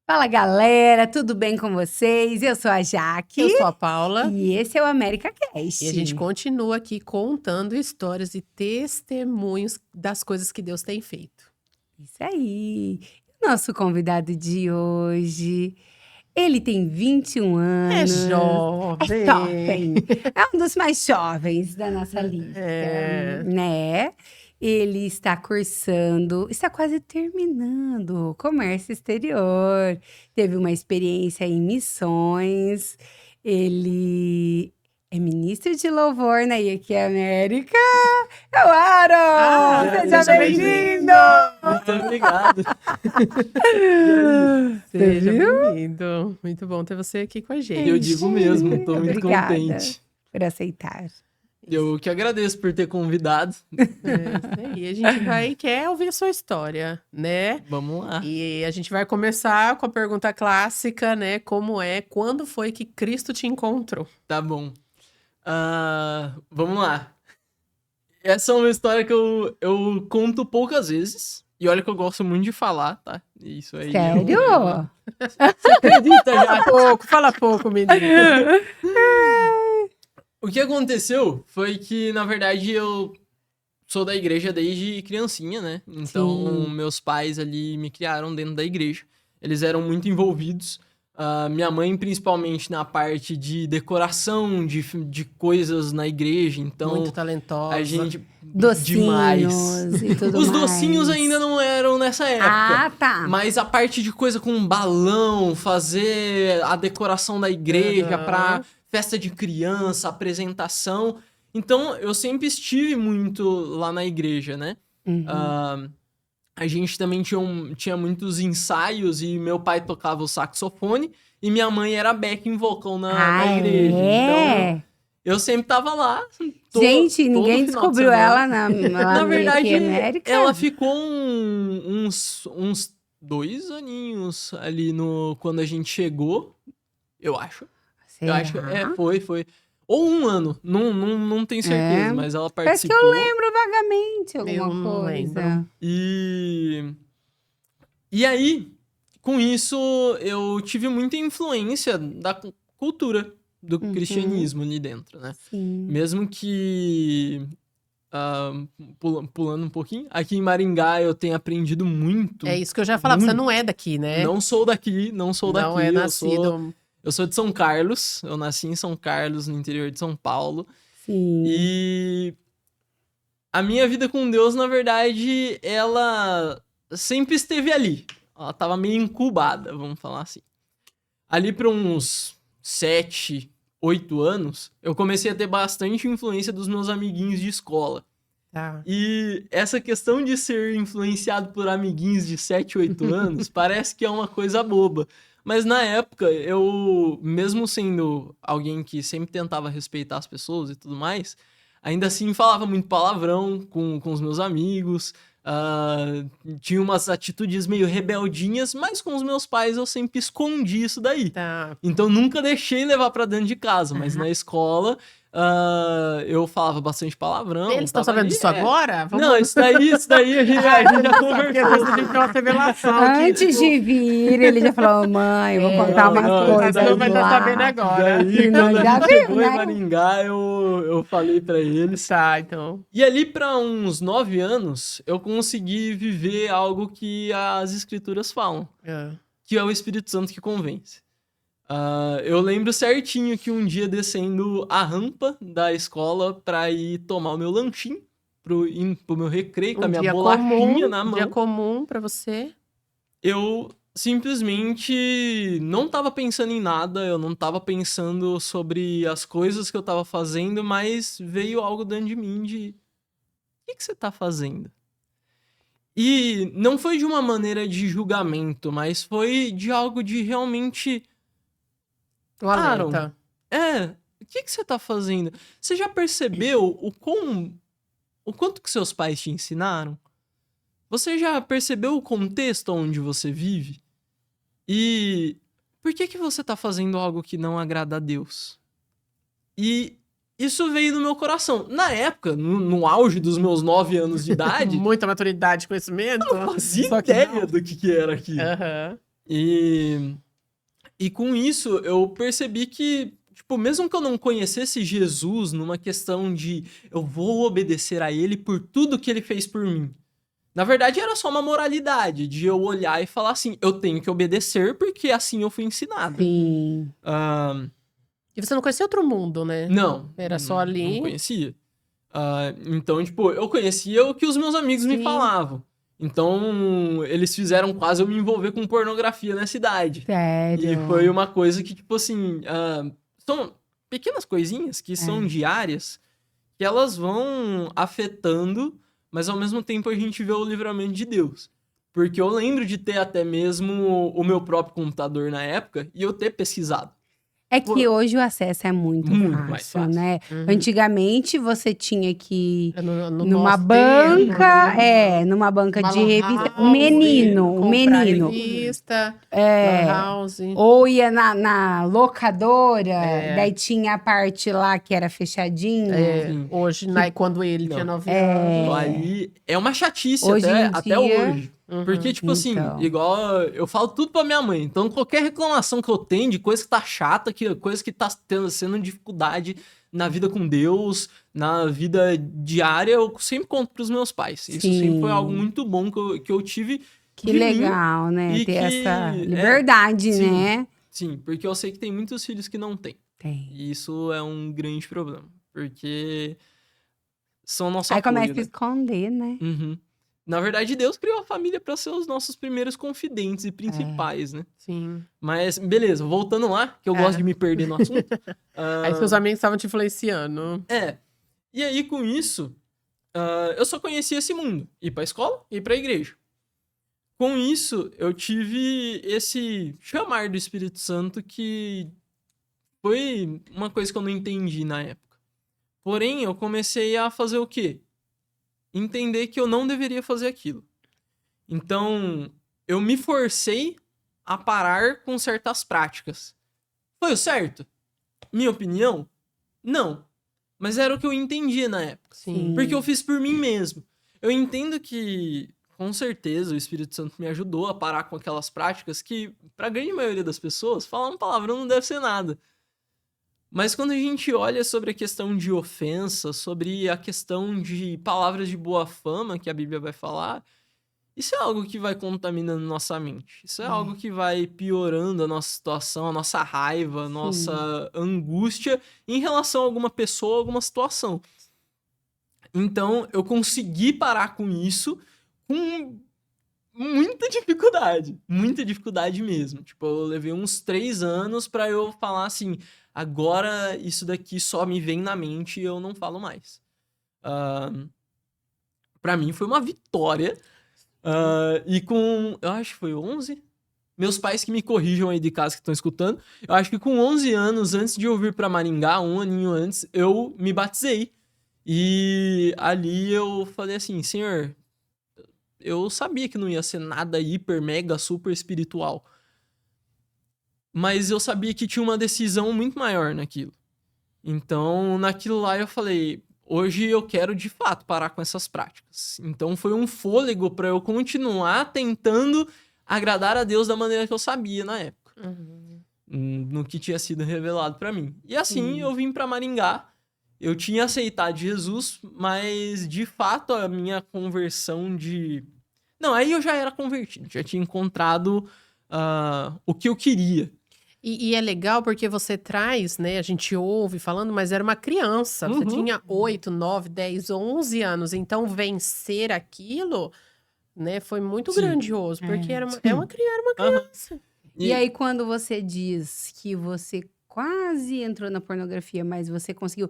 Fala galera, tudo bem com vocês? Eu sou a Jaque Eu sou a Paula e esse é o América Cast. e a gente continua aqui contando histórias e testemunhos das coisas que Deus tem feito. Isso aí. Nosso convidado de hoje, ele tem 21 anos. É jovem. É jovem. É um dos mais jovens da nossa lista, né? Ele está cursando, está quase terminando comércio exterior. Teve uma experiência em missões. Ele é ministro de louvor na IEQ América. É o Aaron! Seja bem-vindo! Muito obrigado. Seja viu? bem-vindo. Muito bom ter você aqui com a gente. Eu digo mesmo, estou muito Obrigada contente. por aceitar. Eu que agradeço por ter convidado. E a gente quer ouvir a sua história, né? Vamos lá. E a gente vai começar com a pergunta clássica, né? Quando foi que Cristo te encontrou? Tá bom. Vamos lá. Essa é uma história que eu conto poucas vezes. E olha que eu gosto muito de falar, tá? Isso aí. Sério? Você acredita já? Fala pouco, menino. O que aconteceu foi que, na verdade, eu sou da igreja desde criancinha, né? Então, meus pais ali me criaram dentro da igreja. Eles eram muito envolvidos. Minha mãe, principalmente na parte de decoração, de coisas na igreja. Então, Muito talentosa. a gente... Docinhos demais. e tudo Os mais. docinhos ainda não eram nessa época. Ah, tá. Mas a parte de coisa com balão, fazer a decoração da igreja pra festa de criança, apresentação. Então, eu sempre estive muito lá na igreja, né? A gente também tinha muitos ensaios e meu pai tocava o saxofone e minha mãe era backing vocal na igreja. Então, eu sempre tava lá. Gente, ninguém descobriu ela na verdade, América? ela ficou uns 2 aninhos ali quando a gente chegou, eu acho. Será? Eu acho que foi. Ou 1 ano, não tenho certeza, mas ela Parece participou. que eu lembro vagamente Eu alguma não coisa. lembro. E aí, com isso, eu tive muita influência da cultura do cristianismo ali dentro, né? Sim. Mesmo que, pulando um pouquinho, aqui em Maringá eu tenho aprendido muito. É isso que eu já falava, você não é daqui, né? Não sou daqui. Não é nascido... Eu sou de São Carlos, eu nasci em São Carlos, no interior de São Paulo. Sim. E a minha vida com Deus, na verdade, ela sempre esteve ali. Ela tava meio incubada, vamos falar assim. Ali para uns 7, 8 anos, eu comecei a ter bastante influência dos meus amiguinhos de escola. Tá. E essa questão de ser influenciado por amiguinhos de 7, 8 anos parece que é uma coisa boba. Mas na época, eu, mesmo sendo alguém que sempre tentava respeitar as pessoas e tudo mais, ainda assim falava muito palavrão com os meus amigos, tinha umas atitudes meio rebeldinhas, mas com os meus pais eu sempre escondi isso daí. Tá. Então nunca deixei levar pra dentro de casa, mas na escola eu falava bastante palavrão. Eles estão sabendo disso agora? Não, isso daí a gente já conversou. A gente tem uma revelação Antes de vir, ele já falou, mãe, eu vou contar umas coisas. Não vai estar lá. sabendo agora. Daí, Não, quando já a gente viu, chegou né? em Maringá, eu falei pra eles. Tá, então. E ali pra uns 9 anos, eu consegui viver algo que as escrituras falam, que é o Espírito Santo que convence. Eu lembro certinho que um dia descendo a rampa da escola pra ir tomar o meu lanchinho, pro meu recreio, com a minha bolachinha na mão. Um dia comum pra você. Eu simplesmente não tava pensando em nada, eu não tava pensando sobre as coisas que eu tava fazendo, mas veio algo dentro de mim de... O que você tá fazendo? E não foi de uma maneira de julgamento, mas foi de algo de realmente... Um alerta. O que você tá fazendo? Você já percebeu o quanto que seus pais te ensinaram? Você já percebeu o contexto onde você vive? E por que você tá fazendo algo que não agrada a Deus? E isso veio do meu coração. Na época, no auge dos meus 9 anos de idade... Muita maturidade, conhecimento. Eu não fazia ideia do que era aquilo. Aham. E com isso, eu percebi que, tipo, mesmo que eu não conhecesse Jesus numa questão de eu vou obedecer a ele por tudo que ele fez por mim. Na verdade, era só uma moralidade de eu olhar e falar assim, eu tenho que obedecer porque assim eu fui ensinado. Sim. E você não conhecia outro mundo, né? Não. Era só ali. Não conhecia. Então, tipo, eu conhecia o que os meus amigos me Sim. falavam. Então, eles fizeram quase eu me envolver com pornografia nessa idade. Sério. E foi uma coisa que, tipo assim, são pequenas coisinhas que são diárias, que elas vão afetando, mas ao mesmo tempo a gente vê o livramento de Deus. Porque eu lembro de ter até mesmo o meu próprio computador na época e eu ter pesquisado. É que hoje o acesso é muito mais fácil, fácil. né? Antigamente você tinha que No numa nosso banca, tempo, numa banca uma de lan revista, house, comprar menino. revista, lan house. Ou ia na locadora, daí tinha a parte lá que era fechadinha. Sim. Hoje, quando ele tinha 9 Então, anos. aí é uma chatice Hoje em até dia- hoje. Porque, tipo assim, Então. igual eu falo tudo pra minha mãe. Então, qualquer reclamação que eu tenho de coisa que tá chata, coisa que tá sendo dificuldade na vida com Deus, na vida diária, eu sempre conto pros meus pais. Isso sempre foi algo muito bom que eu tive. Que de mim. legal, né? e Ter que- essa liberdade, sim. né? Sim, porque eu sei que tem muitos filhos que não têm. Tem. E isso é um grande problema. Porque são nosso Aí apoio, começa a né? esconder, né? Uhum. Na verdade, Deus criou a família para ser os nossos primeiros confidentes e principais, né? Sim. Mas, beleza, voltando lá, que eu gosto de me perder no assunto. Aí seus amigos estavam te influenciando. E aí, com isso, eu só conhecia esse mundo. Ir pra escola e ir pra igreja. Com isso, eu tive esse chamar do Espírito Santo que foi uma coisa que eu não entendi na época. Porém, eu comecei a fazer o quê? Entender que eu não deveria fazer aquilo. Então, eu me forcei a parar com certas práticas. Foi o certo? Minha opinião? Não. Mas era o que eu entendia na época. Sim. Porque eu fiz por mim mesmo. Eu entendo que, com certeza, o Espírito Santo me ajudou a parar com aquelas práticas que, pra grande maioria das pessoas, falar uma palavrão não deve ser nada. Mas quando a gente olha sobre a questão de ofensa, sobre a questão de palavras de boa fama que a Bíblia vai falar, isso é algo que vai contaminando nossa mente. Isso é algo que vai piorando a nossa situação, a nossa raiva, a nossa angústia em relação a alguma pessoa, alguma situação. Então, eu consegui parar com isso com muita dificuldade mesmo. Tipo, eu levei uns 3 anos pra eu falar assim, agora isso daqui só me vem na mente e eu não falo mais. Pra mim foi uma vitória. E com, eu acho que foi 11? Meus pais que me corrijam aí de casa que estão escutando. Eu acho que com 11 anos, antes de eu vir pra Maringá, um aninho antes, eu me batizei. E ali eu falei assim, Senhor, eu sabia que não ia ser nada hiper, mega, super espiritual. Mas eu sabia que tinha uma decisão muito maior naquilo. Então, naquilo lá eu falei, hoje eu quero de fato parar com essas práticas. Então foi um fôlego para eu continuar tentando agradar a Deus da maneira que eu sabia na época. No que tinha sido revelado para mim. E assim eu vim para Maringá. Eu tinha aceitado Jesus, mas de fato a minha conversão de... Não, aí eu já era convertido, já tinha encontrado o que eu queria. E é legal porque você traz, né? A gente ouve falando, mas era uma criança. Você tinha 8, 9, 10, 11 anos. Então, vencer aquilo, né? Foi muito grandioso. Porque era uma criança. E aí, quando você diz que você quase entrou na pornografia, mas você conseguiu,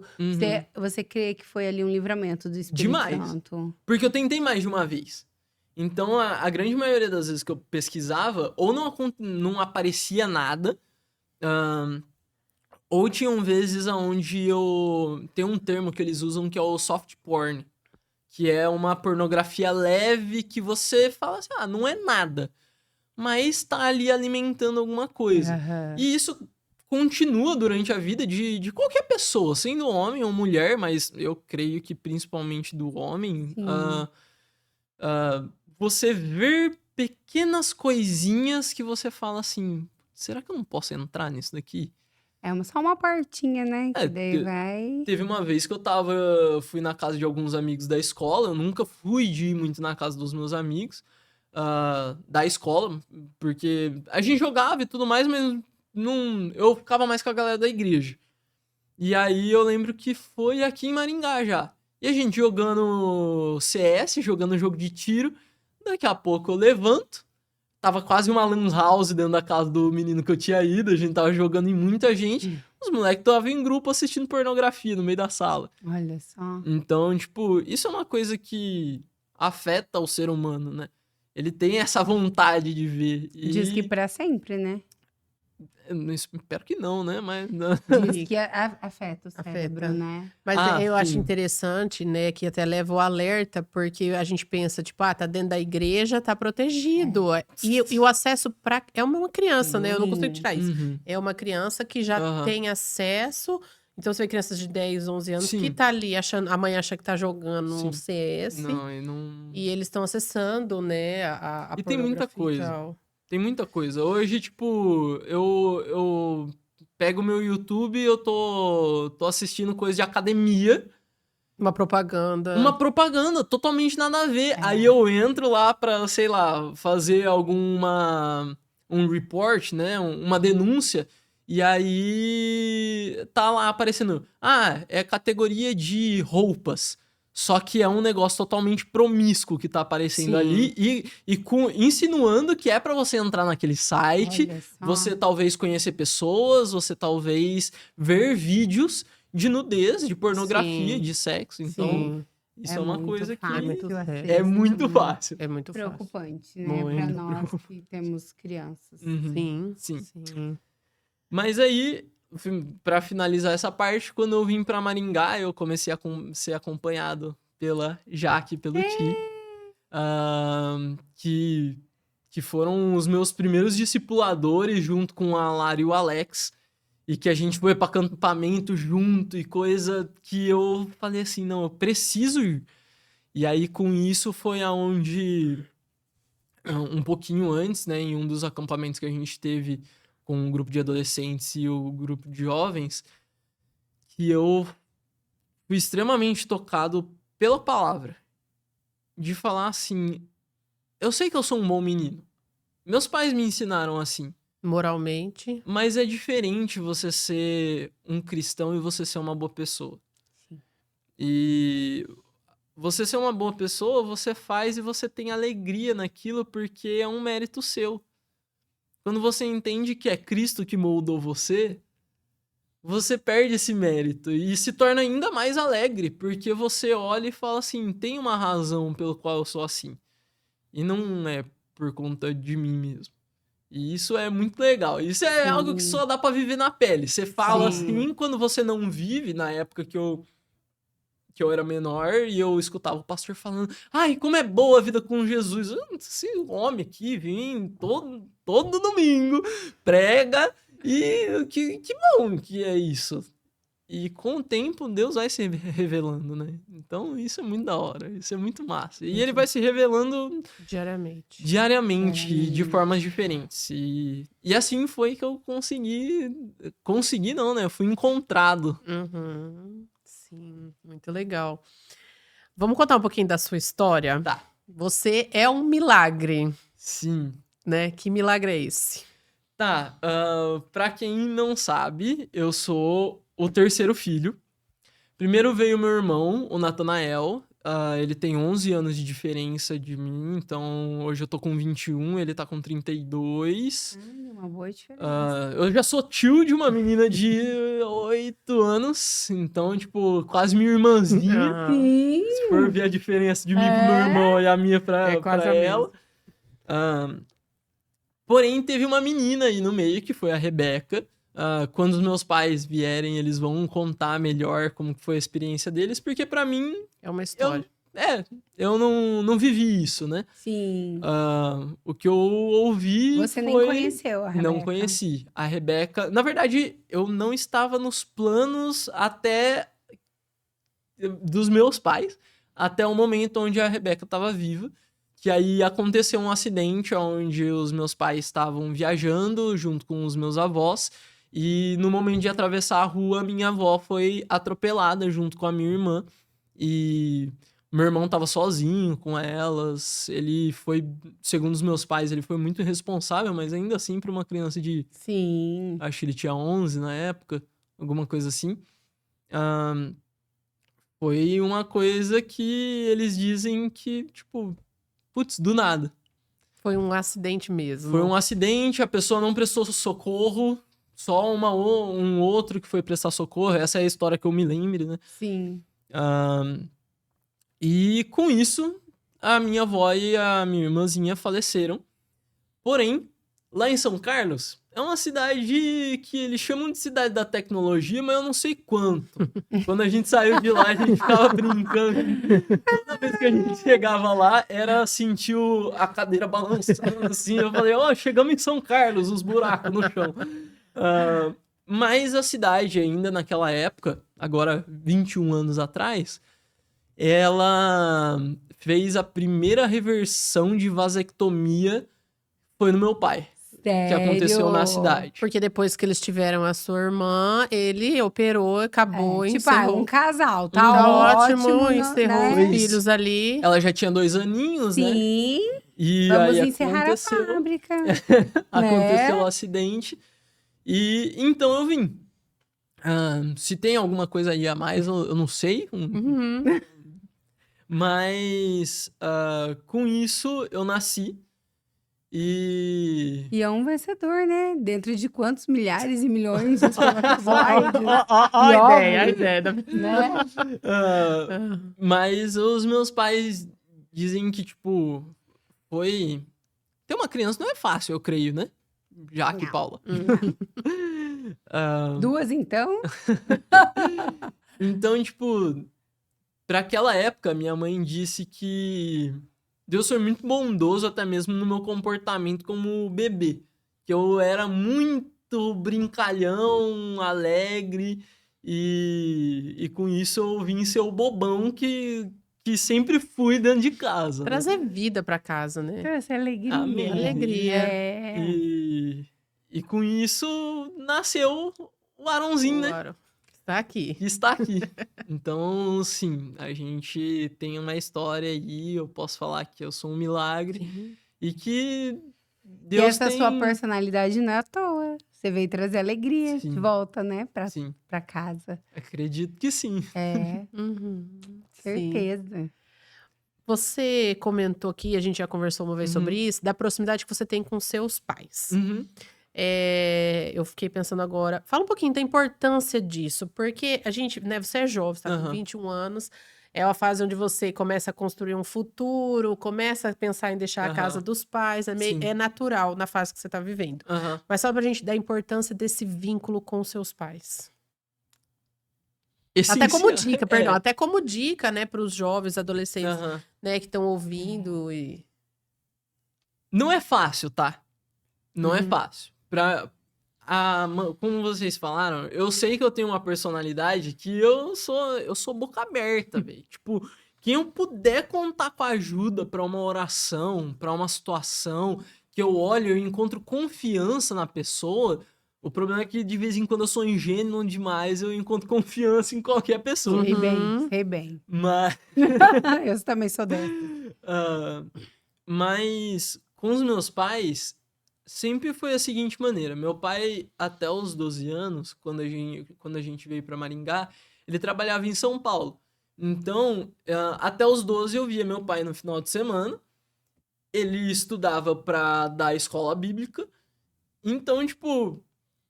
você crê que foi ali um livramento do Espírito Santo? Porque eu tentei mais de uma vez. Então, a grande maioria das vezes que eu pesquisava, ou não aparecia nada, ou tinham vezes onde tem um termo que eles usam que é o soft porn, que é uma pornografia leve que você fala assim, não é nada, mas tá ali alimentando alguma coisa. E isso continua durante a vida de qualquer pessoa, sendo homem ou mulher, mas eu creio que principalmente do homem, você ver pequenas coisinhas que você fala assim, será que eu não posso entrar nisso daqui? Só uma portinha, né? Que É, daí vai. Teve uma vez que fui na casa de alguns amigos da escola, eu nunca fui de ir muito na casa dos meus amigos da escola, porque a gente jogava e tudo mais, mas não, eu ficava mais com a galera da igreja. E aí eu lembro que foi aqui em Maringá já. E a gente jogando CS, jogando jogo de tiro, daqui a pouco eu levanto, tava quase uma lan house dentro da casa do menino que eu tinha ido, a gente tava jogando em muita gente, os moleques estavam em grupo assistindo pornografia no meio da sala. Olha só. Então, tipo, isso é uma coisa que afeta o ser humano, né? Ele tem essa vontade de ver. Diz que pra sempre, né? Eu espero que não, né? Mas... Diz que afeta o cérebro, Afeta. né? Mas eu acho sim. interessante, né, que até leva o alerta, porque a gente pensa, tipo, tá dentro da igreja, tá protegido. E o acesso é uma criança, né? Eu não consigo tirar isso. Uhum. É uma criança que já Aham. tem acesso. Então, você vê crianças de 10, 11 anos Sim. que tá ali achando, a mãe acha que tá jogando Sim. um CS. Não, e não... E eles estão acessando, né, a E tem muita pornografia e coisa. tal. Tem muita coisa. Hoje, tipo, eu pego o meu YouTube e eu tô assistindo coisa de academia. Uma propaganda. Uma propaganda totalmente nada a ver. Aí eu entro lá pra, sei lá, fazer um report, né? Uma denúncia. E aí tá lá aparecendo. É categoria de roupas. Só que é um negócio totalmente promíscuo que tá aparecendo Sim. ali insinuando que é pra você entrar naquele site, Olha só. você talvez conhecer pessoas, você talvez ver vídeos de nudez, de pornografia, Sim. de sexo. Então, Sim. isso é uma muito coisa que fácil muito acesso, é muito né? fácil. É muito fácil. Preocupante, né? Muito Pra nós que temos crianças. Uhum. Sim. Sim. Mas aí, pra finalizar essa parte, quando eu vim pra Maringá, eu comecei a ser acompanhado pela Jaque e pelo Ti. Que foram os meus primeiros discipuladores junto com a Lara e o Alex. E que a gente foi pra acampamento junto e coisa que eu falei assim, não, eu preciso ir. E aí, com isso, foi aonde, um pouquinho antes, né, em um dos acampamentos que a gente teve com um grupo de adolescentes e o grupo de jovens, que eu fui extremamente tocado pela palavra. De falar assim, eu sei que eu sou um bom menino. Meus pais me ensinaram assim. Moralmente. Mas é diferente você ser um cristão e você ser uma boa pessoa. Sim. E você ser uma boa pessoa, você faz e você tem alegria naquilo porque é um mérito seu. Quando você entende que é Cristo que moldou você, você perde esse mérito e se torna ainda mais alegre, porque você olha e fala assim, tem uma razão pelo qual eu sou assim. E não é por conta de mim mesmo. E isso é muito legal. Isso é Sim. algo que só dá pra viver na pele. Você fala Sim. assim quando você não vive, na época que eu era menor e eu escutava o pastor falando, ai, como é boa a vida com Jesus. Esse homem aqui vem todo domingo, prega, e que bom que é isso. E com o tempo, Deus vai se revelando, né? Então, isso é muito da hora, isso é muito massa. E ele vai se revelando Diariamente. diariamente, de formas diferentes. E assim foi que eu consegui não, né? Eu fui encontrado. Uhum. Sim, muito legal. Vamos contar um pouquinho da sua história? Tá. Você é um milagre, Sim. né? Que milagre é esse? Tá, pra quem não sabe, eu sou o terceiro filho. Primeiro veio meu irmão, o Natanael. Ele tem 11 anos de diferença de mim, então hoje eu tô com 21, ele tá com 32. Uma boa diferença. Eu já sou tio de uma menina de 8 anos, então, tipo, quase minha irmãzinha. Ah, Sim. Se for ver a diferença de mim pro meu irmão e a minha pra quase a ela. Porém, teve uma menina aí no meio, que foi a Rebeca. Quando os meus pais vierem, eles vão contar melhor como que foi a experiência deles, porque pra mim, é uma história. eu não vivi isso, né? Sim. O que eu ouvi Você nem foi... conheceu a Rebeca. Não conheci. A Rebeca... Na verdade, eu não estava nos planos até... dos meus pais, até o momento onde a Rebeca estava viva. que aí aconteceu um acidente onde os meus pais estavam viajando junto com os meus avós, e no momento de atravessar a rua, minha avó foi atropelada junto com a minha irmã, e meu irmão tava sozinho com elas. Ele foi, segundo os meus pais, ele foi muito irresponsável, mas ainda assim para uma criança de, Sim. acho que ele tinha 11 na época, alguma coisa assim. Foi uma coisa que eles dizem que, tipo, putz, do nada. Foi um acidente mesmo. Foi um acidente, a pessoa não prestou socorro, só um outro que foi prestar socorro. Essa é a história que eu me lembro, né? Sim. E com isso, a minha avó e a minha irmãzinha faleceram. Porém, lá em São Carlos, é uma cidade que eles chamam de cidade da tecnologia, mas eu não sei quanto. Quando a gente saiu de lá, a gente ficava brincando. Toda vez que a gente chegava lá, era sentir a cadeira balançando assim. Eu falei, chegamos em São Carlos, os buracos no chão. Mas a cidade ainda naquela época, agora 21 anos atrás, ela fez a primeira reversão de vasectomia, foi no meu pai. Sério? Que aconteceu na cidade. Porque depois que eles tiveram a sua irmã, ele operou, acabou, encerrou. Um casal, tá Tá ótimo, encerrou né? os filhos ali. Ela já tinha 2 aninhos, né? Sim, E vamos aí encerrar aconteceu, a fábrica. aconteceu o acidente. E então eu vim. Se tem alguma coisa aí a mais, eu não sei. Uhum. Mas com isso eu nasci. E é um vencedor, né? Dentro de quantos milhares e milhões de espermatozoides, A ideia. né? Mas os meus pais dizem que, tipo, foi... Ter uma criança não é fácil, eu creio, né? Jaque e Paula. Duas, então? Então, tipo, pra aquela época, minha mãe disse que Deus foi muito bondoso até mesmo no meu comportamento como bebê. Que eu era muito brincalhão, alegre, e com isso eu vim ser o bobão que sempre fui dentro de casa. Né? Trazer vida pra casa, né? Essa alegria. Amém. Alegria. É. E com isso nasceu o Aronzinho, né? Claro. Está aqui. Que está aqui. Então, sim, a gente tem uma história aí, eu posso falar que eu sou um milagre e que Deus E essa tem... sua personalidade não é à toa. Você veio trazer alegria Sim. de volta, né? Sim, Pra casa. acredito que sim. É, Uhum. Sim. certeza. Você comentou aqui, a gente já conversou uma vez sobre isso, da proximidade que você tem com seus pais. Uhum. Eu fiquei pensando agora. Fala um pouquinho da importância disso, porque a gente, né, você é jovem, você tá com Aham. 21 anos, é uma fase onde você começa a construir um futuro, começa a pensar em deixar a casa Aham. dos pais, Sim. é natural na fase que você tá vivendo. Aham. Mas fala pra gente da importância desse vínculo com seus pais. Até como dica, perdão, até como dica, né, pros jovens, adolescentes, Aham. né, que estão ouvindo e... Não é fácil, tá? Não é Uhum. fácil. Como vocês falaram, eu sei que eu tenho uma personalidade que eu sou boca aberta, velho. Tipo, quem eu puder contar com ajuda pra uma oração, pra uma situação, que eu olho e encontro confiança na pessoa. O problema é que de vez em quando eu sou ingênuo demais, eu encontro confiança em qualquer pessoa. Sei Uhum. bem, sei bem. Mas, Eu também sou dessa. mas com os meus pais, sempre foi a seguinte maneira. Meu pai, até os 12 anos, quando a gente veio pra Maringá, ele trabalhava em São Paulo. Então, até os 12 eu via meu pai no final de semana. Ele estudava pra dar escola bíblica. Então, tipo,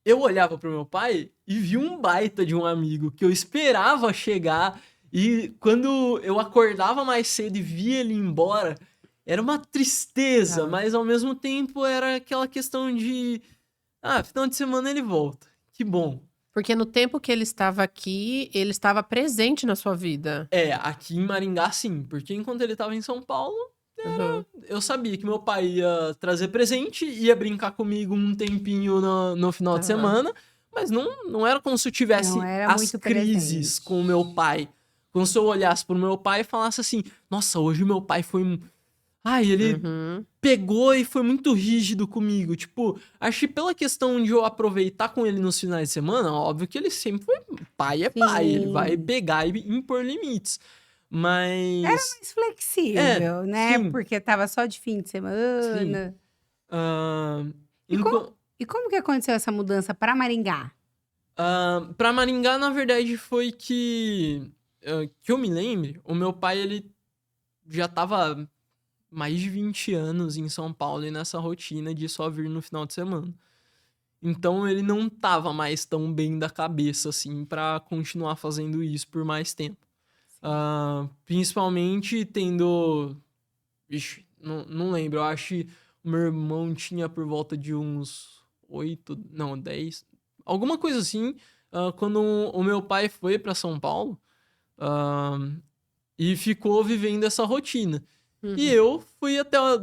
eu olhava pro meu pai e via um baita de um amigo que eu esperava chegar. E quando eu acordava mais cedo e via ele ir embora, era uma tristeza, mas ao mesmo tempo era aquela questão de... final de semana ele volta. Que bom. Porque no tempo que ele estava aqui, ele estava presente na sua vida. Aqui em Maringá, sim. Porque enquanto ele tava em São Paulo, Uhum. eu sabia que meu pai ia trazer presente, ia brincar comigo um tempinho no final de semana, mas não era como se eu tivesse Não era as muito crises presente. com o meu pai. Como se eu olhasse pro meu pai e falasse assim, nossa, hoje meu pai foi... Ai, ele Uhum. pegou e foi muito rígido comigo. Tipo, acho que pela questão de eu aproveitar com ele nos finais de semana, óbvio que ele sempre foi pai é pai. Ele vai Sim. pegar e impor limites. Mas... Mais flexível, né? sim, Porque tava só de fim de sim. semana. Ahn, E, enqu- e como que aconteceu essa mudança para Maringá? Pra Maringá, na verdade, foi que eu me lembre, o meu pai, ele já tava mais de 20 anos em São Paulo e nessa rotina de só vir no final de semana. Então ele não tava mais tão bem da cabeça, assim, pra continuar fazendo isso por mais tempo. Principalmente tendo... Ixi, não lembro, eu acho que o meu irmão tinha por volta de uns 8, não, 10, alguma coisa assim, quando o meu pai foi pra São Paulo, ah, e ficou vivendo essa rotina. E Uhum. eu fui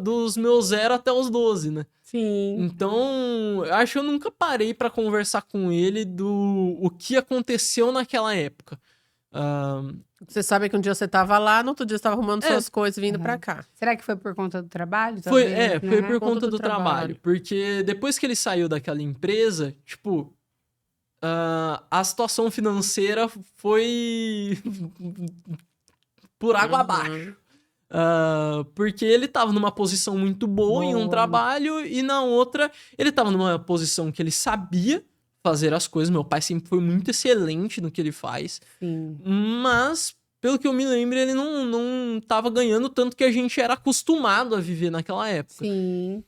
dos meus 0 até os 12, né? Sim. Então, eu acho que eu nunca parei pra conversar com ele o que aconteceu naquela época. Ah, Você sabe que um dia você tava lá, no outro dia você tava arrumando É. suas coisas e vindo pra Aham. cá. Será que foi por conta do trabalho? Foi, Talvez, foi né? por conta do trabalho. trabalho. Porque depois que ele saiu daquela empresa, tipo, a situação financeira foi por água Uhum. abaixo. Porque ele tava numa posição muito boa em um Boa. trabalho e na outra ele tava numa posição que ele sabia fazer as coisas. Meu pai sempre foi muito excelente no que ele faz. Sim. Mas, pelo que eu me lembro, ele não tava ganhando tanto que a gente era acostumado a viver naquela época. Sim.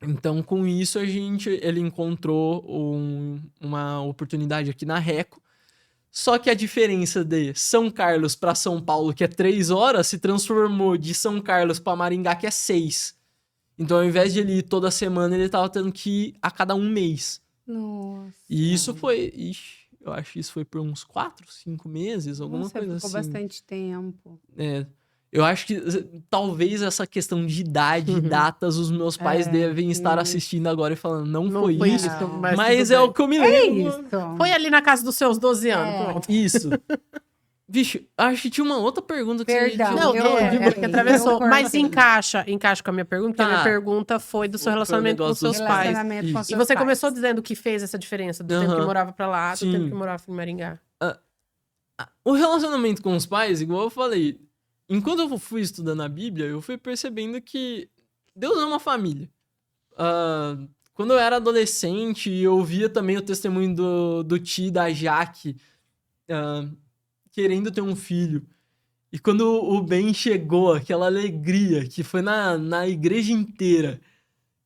Então, com isso, ele encontrou uma oportunidade aqui na Reco. Só que a diferença de São Carlos para São Paulo, que é 3 horas, se transformou de São Carlos para Maringá, que é 6. Então, ao invés de ele ir toda semana, ele tava tendo que ir a cada um mês. Nossa. E isso foi... Ixi, eu acho que isso foi por uns 4, 5 meses, alguma Nossa, coisa ficou assim. bastante tempo. Eu acho que talvez essa questão de idade e datas, os meus pais devem estar assistindo agora e falando, não foi isso. Mas tudo é o bem. que eu me É lembro. isso. Foi ali na casa dos seus 12 anos, É. pronto. Isso. Vixe, acho que tinha uma outra pergunta que Perdão, você Não, tinha... eu- é porque atravessou. eu Mas cortei. encaixa com a minha pergunta, porque a minha Tá. pergunta foi do seu Foi o relacionamento com negócio seus dos pais. Relacionamento com Isso. E seus você pais. começou dizendo que fez essa diferença do tempo que Aham. morava pra lá, do tempo Sim. que morava em Maringá. O relacionamento com os pais, igual eu falei, enquanto eu fui estudando a Bíblia, eu fui percebendo que Deus é uma família. Quando eu era adolescente, eu via também o testemunho do tio e da Jaque querendo ter um filho. E quando o Ben chegou, aquela alegria que foi na igreja inteira,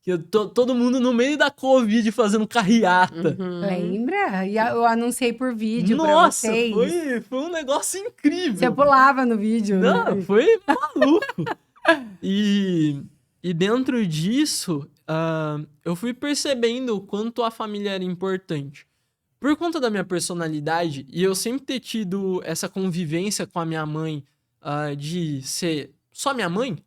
que todo mundo no meio da Covid fazendo carreata. Uhum. Lembra? E eu anunciei por vídeo pra Nossa, vocês. foi um negócio incrível. Você pulava no vídeo. Não, né? foi maluco. E dentro disso, eu fui percebendo o quanto a família era importante. Por conta da minha personalidade, e eu sempre ter tido essa convivência com a minha mãe, de ser só minha mãe,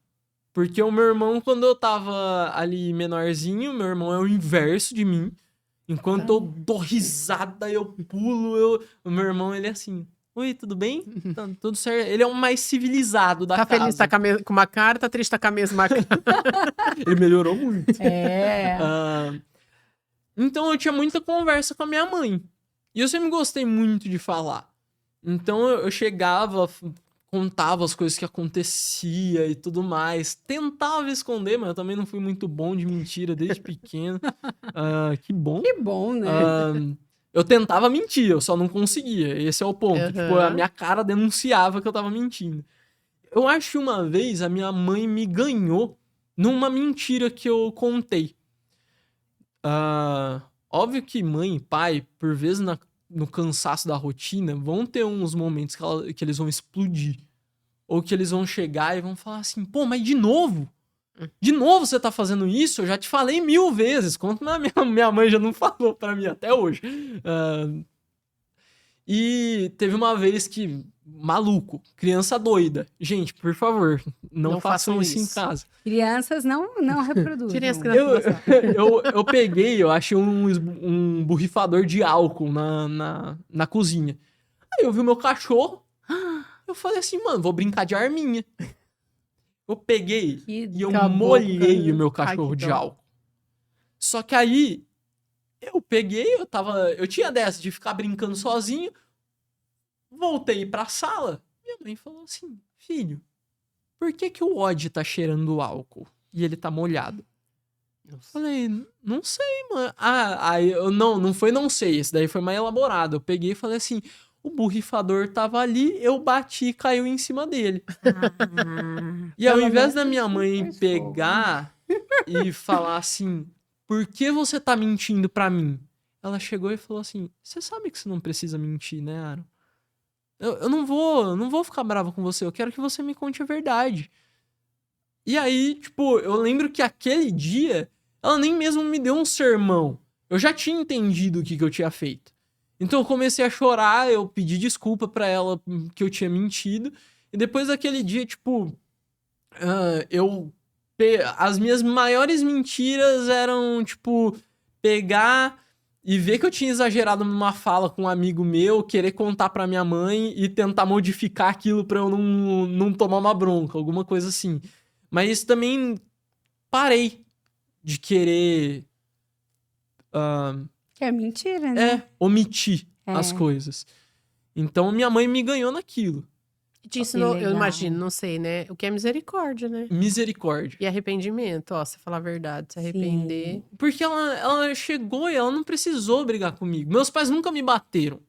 porque o meu irmão, quando eu tava ali menorzinho, meu irmão é o inverso de mim. Enquanto eu dou risada, eu pulo, o meu irmão, ele é assim... Oi, tudo bem? Tá tudo certo. Ele é o mais civilizado da Tá casa. feliz, tá com uma cara, tá triste, tá com a mesma cara. Ele melhorou muito. É. Então eu tinha muita conversa com a minha mãe. E eu sempre gostei muito de falar. Então eu chegava, contava as coisas que acontecia e tudo mais. Tentava esconder, mas eu também não fui muito bom de mentira desde pequeno. Que bom. Que bom, né? Eu tentava mentir, eu só não conseguia. Esse é o ponto. Uhum. Tipo, a minha cara denunciava que eu tava mentindo. Eu acho que uma vez a minha mãe me ganhou numa mentira que eu contei. Óbvio que mãe e pai, por vezes no cansaço da rotina, vão ter uns momentos que eles vão explodir. Ou que eles vão chegar e vão falar assim, pô, mas de novo? De novo você tá fazendo isso? Eu já te falei 1000 vezes. Quanto minha mãe já não falou pra mim até hoje. E teve uma vez que... Maluco. Criança doida. Gente, por favor, não façam isso em casa. Crianças não reproduzem. Tirem as crianças. Eu peguei, eu achei um borrifador de álcool na cozinha. Aí eu vi o meu cachorro. Eu falei assim, mano, vou brincar de arminha. Eu peguei Que e eu caboclo. molhei o meu Ai, cachorro que de dó. álcool. Só que aí, eu peguei, eu tinha dessa de ficar brincando sozinho, voltei pra sala, minha mãe falou assim, filho, por que que o Odd tá cheirando álcool e ele tá molhado? Eu falei, não sei, mano. Aí eu não foi não sei, esse daí foi mais elaborado. Eu peguei e falei assim, o borrifador tava ali, eu bati e caiu em cima dele. E ao Pelo invés da menos minha não mãe fez fogo. pegar e falar assim, por que você tá mentindo pra mim? Ela chegou e falou assim, você sabe que você não precisa mentir, né, Aaron? Eu não vou ficar brava com você, eu quero que você me conte a verdade. E aí, tipo, eu lembro que aquele dia, ela nem mesmo me deu um sermão. Eu já tinha entendido o que eu tinha feito. Então eu comecei a chorar, eu pedi desculpa pra ela que eu tinha mentido. E depois daquele dia, tipo, as minhas maiores mentiras eram, tipo, pegar e ver que eu tinha exagerado numa fala com um amigo meu, querer contar pra minha mãe e tentar modificar aquilo pra eu não tomar uma bronca, alguma coisa assim. Mas também parei de querer Que é mentira, né? omitir as É. coisas. Então minha mãe me ganhou naquilo. E te ensinou, eu legal. imagino, não sei, né? O que é misericórdia, né? Misericórdia. E arrependimento, ó, você falar a verdade, se arrepender. Porque ela chegou e ela não precisou brigar comigo. Meus pais nunca me bateram.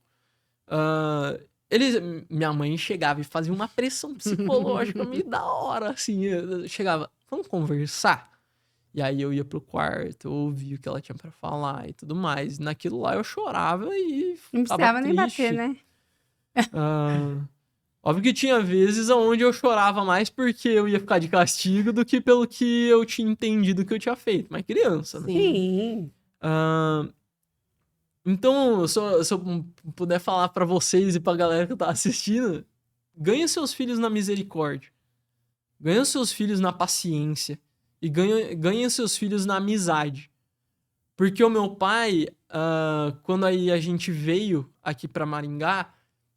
Minha mãe chegava e fazia uma pressão psicológica meio da hora, assim. Chegava, vamos conversar? E aí eu ia pro quarto, eu ouvia o que ela tinha pra falar e tudo mais. Naquilo lá eu chorava e Não ficava precisava nem bater, triste. né? Óbvio que tinha vezes onde eu chorava mais porque eu ia ficar de castigo do que pelo que eu tinha entendido que eu tinha feito. Mas criança, né? Sim. Então, se eu puder falar pra vocês e pra galera que tá assistindo, ganha seus filhos na misericórdia. Ganha seus filhos na paciência. E ganha seus filhos na amizade. Porque o meu pai, quando aí a gente veio aqui pra Maringá,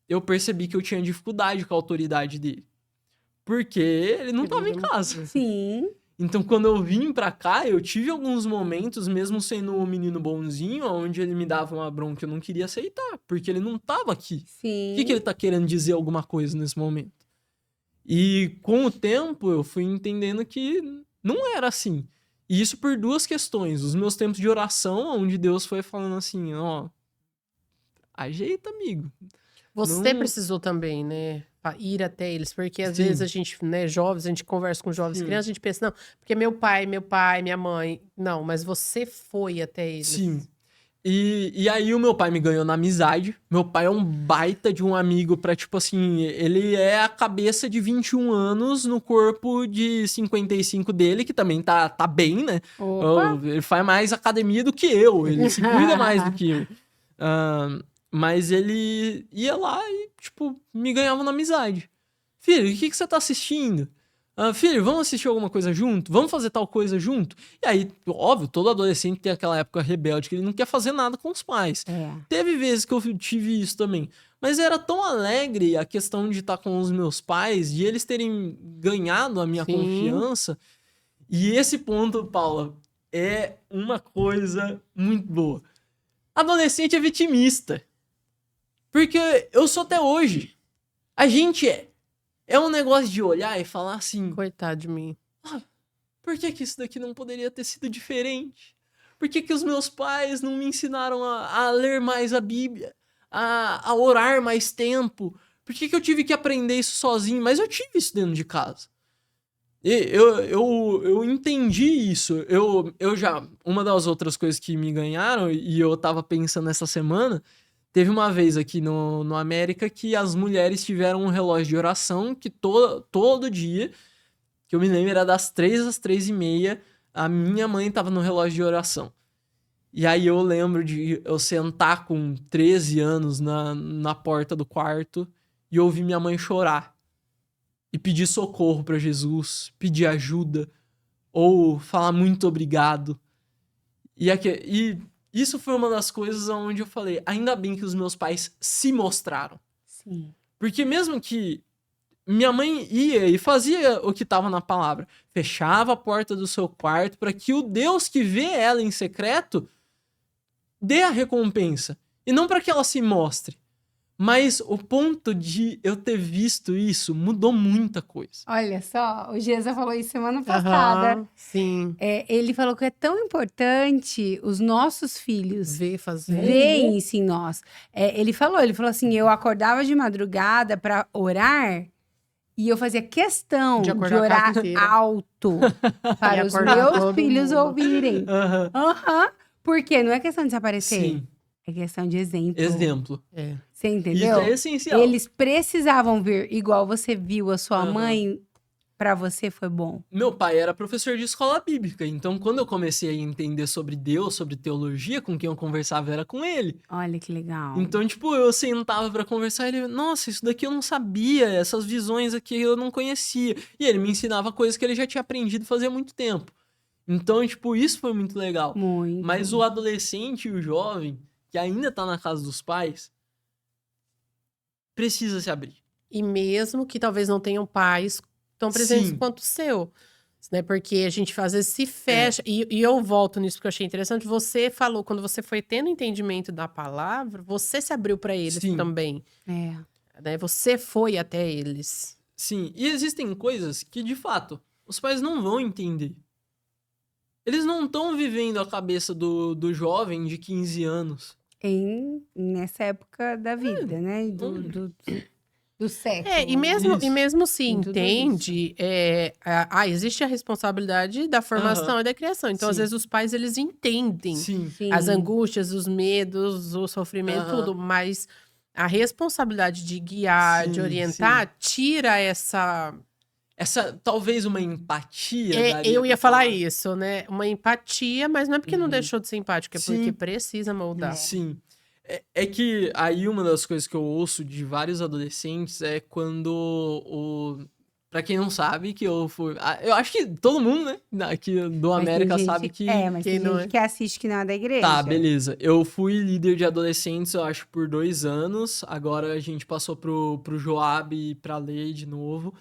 eu percebi que eu tinha dificuldade com a autoridade dele. Porque ele não tava em casa. Sim. Então, quando eu vim pra cá, eu tive alguns momentos, mesmo sendo um menino bonzinho, onde ele me dava uma bronca que eu não queria aceitar, porque ele não tava aqui. Sim. O que ele tá querendo dizer alguma coisa nesse momento? E com o tempo, eu fui entendendo que não era assim. E isso por duas questões. Os meus tempos de oração, onde Deus foi falando assim, ó, ajeita, amigo. Você Não- precisou também, né? Pra ir até eles, porque às Sim. vezes a gente, né, jovens, a gente conversa com jovens Sim. crianças, a gente pensa, não, porque meu pai, minha mãe. Não, mas você foi até eles. Sim. E aí o meu pai me ganhou na amizade. Meu pai é um baita de um amigo pra, tipo assim, ele é a cabeça de 21 anos no corpo de 55 dele, que também tá bem, né? Opa. Ele faz mais academia do que eu, ele se cuida mais do que eu. Mas ele ia lá e, tipo, me ganhava na amizade. Filho, o que você tá assistindo? Filho, vamos assistir alguma coisa junto? Vamos fazer tal coisa junto? E aí, óbvio, todo adolescente tem aquela época rebelde que ele não quer fazer nada com os pais. É. Teve vezes que eu tive isso também. Mas era tão alegre a questão de estar com os meus pais, de eles terem ganhado a minha Sim. confiança. E esse ponto, Paula, é uma coisa muito boa. Adolescente é vitimista. Porque eu sou até hoje. A gente é um negócio de olhar e falar assim, Coitado de mim. por que isso daqui não poderia ter sido diferente? Por que os meus pais não me ensinaram a ler mais a Bíblia? A orar mais tempo? Por que eu tive que aprender isso sozinho? Mas eu tive isso dentro de casa. Eu entendi isso. Eu já... Uma das outras coisas que me ganharam, e eu tava pensando essa semana, teve uma vez aqui no América que as mulheres tiveram um relógio de oração que todo dia, que eu me lembro, era das 3 às 3:30, a minha mãe tava no relógio de oração. E aí eu lembro de eu sentar com 13 anos na porta do quarto e ouvir minha mãe chorar. E pedir socorro pra Jesus, pedir ajuda, ou falar muito obrigado. E isso foi uma das coisas onde eu falei, ainda bem que os meus pais se mostraram. Sim. Porque mesmo que minha mãe ia e fazia o que estava na palavra. Fechava a porta do seu quarto para que o Deus que vê ela em secreto dê a recompensa. E não para que ela se mostre. Mas o ponto de eu ter visto isso mudou muita coisa. Olha só, o Gesa falou isso semana passada. Aham, sim. Ele falou que é tão importante os nossos filhos Ver, fazer. veem isso em nós. Ele falou assim, eu acordava de madrugada para orar e eu fazia questão De de acordar a orar casa inteira. alto para os acordar meus todo filhos mundo. ouvirem. Aham. Aham. Por quê? Não é questão de se aparecer. Sim, É questão de exemplo. exemplo. É. Você Isso entendeu? é essencial. Eles precisavam ver, igual você viu a sua Aham. mãe, pra você foi bom. Meu pai era professor de escola bíblica, então quando eu comecei a entender sobre Deus, sobre teologia, com quem eu conversava era com ele. Olha que legal. Então, tipo, eu sentava pra conversar e ele, nossa, isso daqui eu não sabia, essas visões aqui eu não conhecia. E ele me ensinava coisas que ele já tinha aprendido fazia muito tempo. Então, tipo, isso foi muito legal. Muito. Mas o adolescente e o jovem, que ainda tá na casa dos pais, precisa se abrir. E mesmo que talvez não tenham pais tão presentes Sim. quanto o seu. Né? Porque a gente às vezes se fecha. E eu volto nisso porque eu achei interessante. Você falou, quando você foi tendo entendimento da palavra, você se abriu para eles Sim. também. É. Né? Você foi até eles. Sim, e existem coisas que, de fato, os pais não vão entender. Eles não estão vivendo a cabeça do jovem de 15 anos. Nessa época da vida, né? Do século. E mesmo, Isso. e mesmo se Em tudo entende, existe a responsabilidade da formação e da criação. Então, às Sim. vezes, os pais, eles entendem Sim. Sim. as angústias, os medos, o sofrimento, Aham. tudo. Mas a responsabilidade de guiar, de Sim, orientar, tira essa... Essa, talvez uma empatia. daria eu ia pra falar isso, né? Uma empatia, mas não é porque não Uhum. deixou de ser empático, é Sim. porque precisa moldar. Sim. É que aí uma das coisas que eu ouço de vários adolescentes é quando Pra quem não sabe, que eu fui... Eu acho que todo mundo, né, aqui do Mas tem América gente- sabe que... mas quem tem não gente é. que assiste que não é da igreja. Tá, beleza. Eu fui líder de adolescentes, eu acho, por 2 anos. Agora a gente passou pro Joab e pra Lei de novo.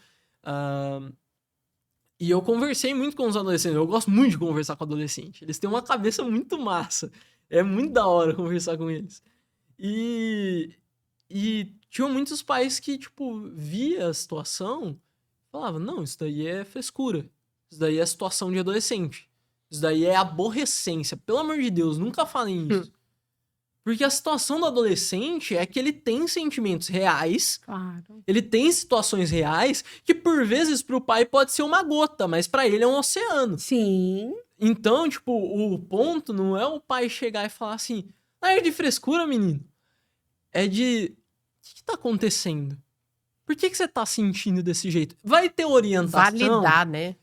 E eu conversei muito com os adolescentes. Eu gosto muito de conversar com adolescente. Eles têm uma cabeça muito massa. É muito da hora conversar com eles. E tinham muitos pais que, tipo, via a situação e falavam, não, isso daí é frescura. Isso daí é situação de adolescente. Isso daí é aborrecência. Pelo amor de Deus, nunca falem isso. Porque a situação do adolescente é que ele tem sentimentos reais, Claro. ele tem situações reais que por vezes pro pai pode ser uma gota, mas pra ele é um oceano. Sim. Então, tipo, o ponto não é o pai chegar e falar assim, é de frescura, menino. É de, o que tá acontecendo? Por que você tá sentindo desse jeito? Vai ter orientação. Validar, né?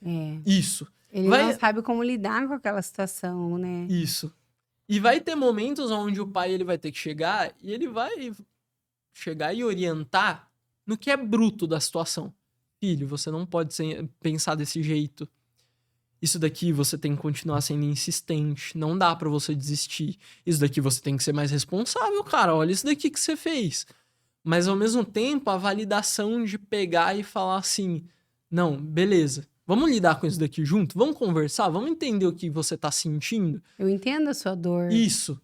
Isso. Ele Vai- não sabe como lidar com aquela situação, né? Isso. E vai ter momentos onde o pai ele vai ter que chegar e ele vai chegar e orientar no que é bruto da situação. Filho, você não pode pensar desse jeito. Isso daqui você tem que continuar sendo insistente. Não dá pra você desistir. Isso daqui você tem que ser mais responsável, cara. Olha isso daqui que você fez. Mas ao mesmo tempo, a validação de pegar e falar assim: não, beleza. Vamos lidar com isso daqui junto? Vamos conversar? Vamos entender o que você tá sentindo? Eu entendo a sua dor. Isso.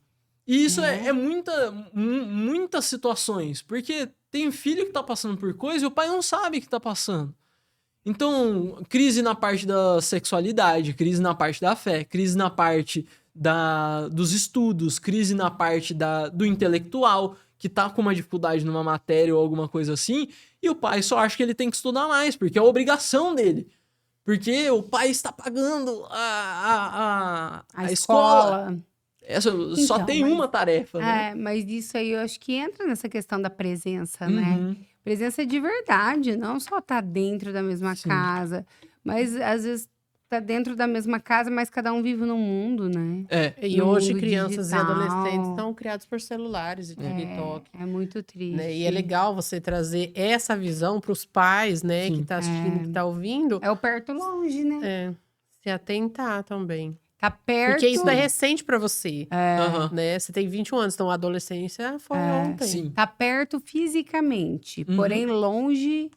E isso É. é muitas situações. Porque tem filho que tá passando por coisa e o pai não sabe que tá passando. Então, crise na parte da sexualidade, crise na parte da fé, crise na parte dos estudos, crise na parte do intelectual, que tá com uma dificuldade numa matéria ou alguma coisa assim, e o pai só acha que ele tem que estudar mais, porque é a obrigação dele. Porque o pai está pagando a escola. Só Então, tem mas- uma tarefa, né? Mas isso aí eu acho que entra nessa questão da presença, né? Uhum. Presença de verdade, não só tá dentro da mesma Sim. casa, mas às vezes tá dentro da mesma casa, mas cada um vive num mundo, né? E No hoje mundo crianças digital. e adolescentes são criados por celulares e TikTok. É muito triste. Né? E é legal você trazer essa visão para os pais, né, Sim. que tá assistindo, que tá ouvindo, É o perto longe, né? se atentar também. Tá perto. Porque isso é recente para você, Aham. né? Você tem 21 anos, então a adolescência foi ontem. Sim. Tá perto fisicamente, Uhum. porém longe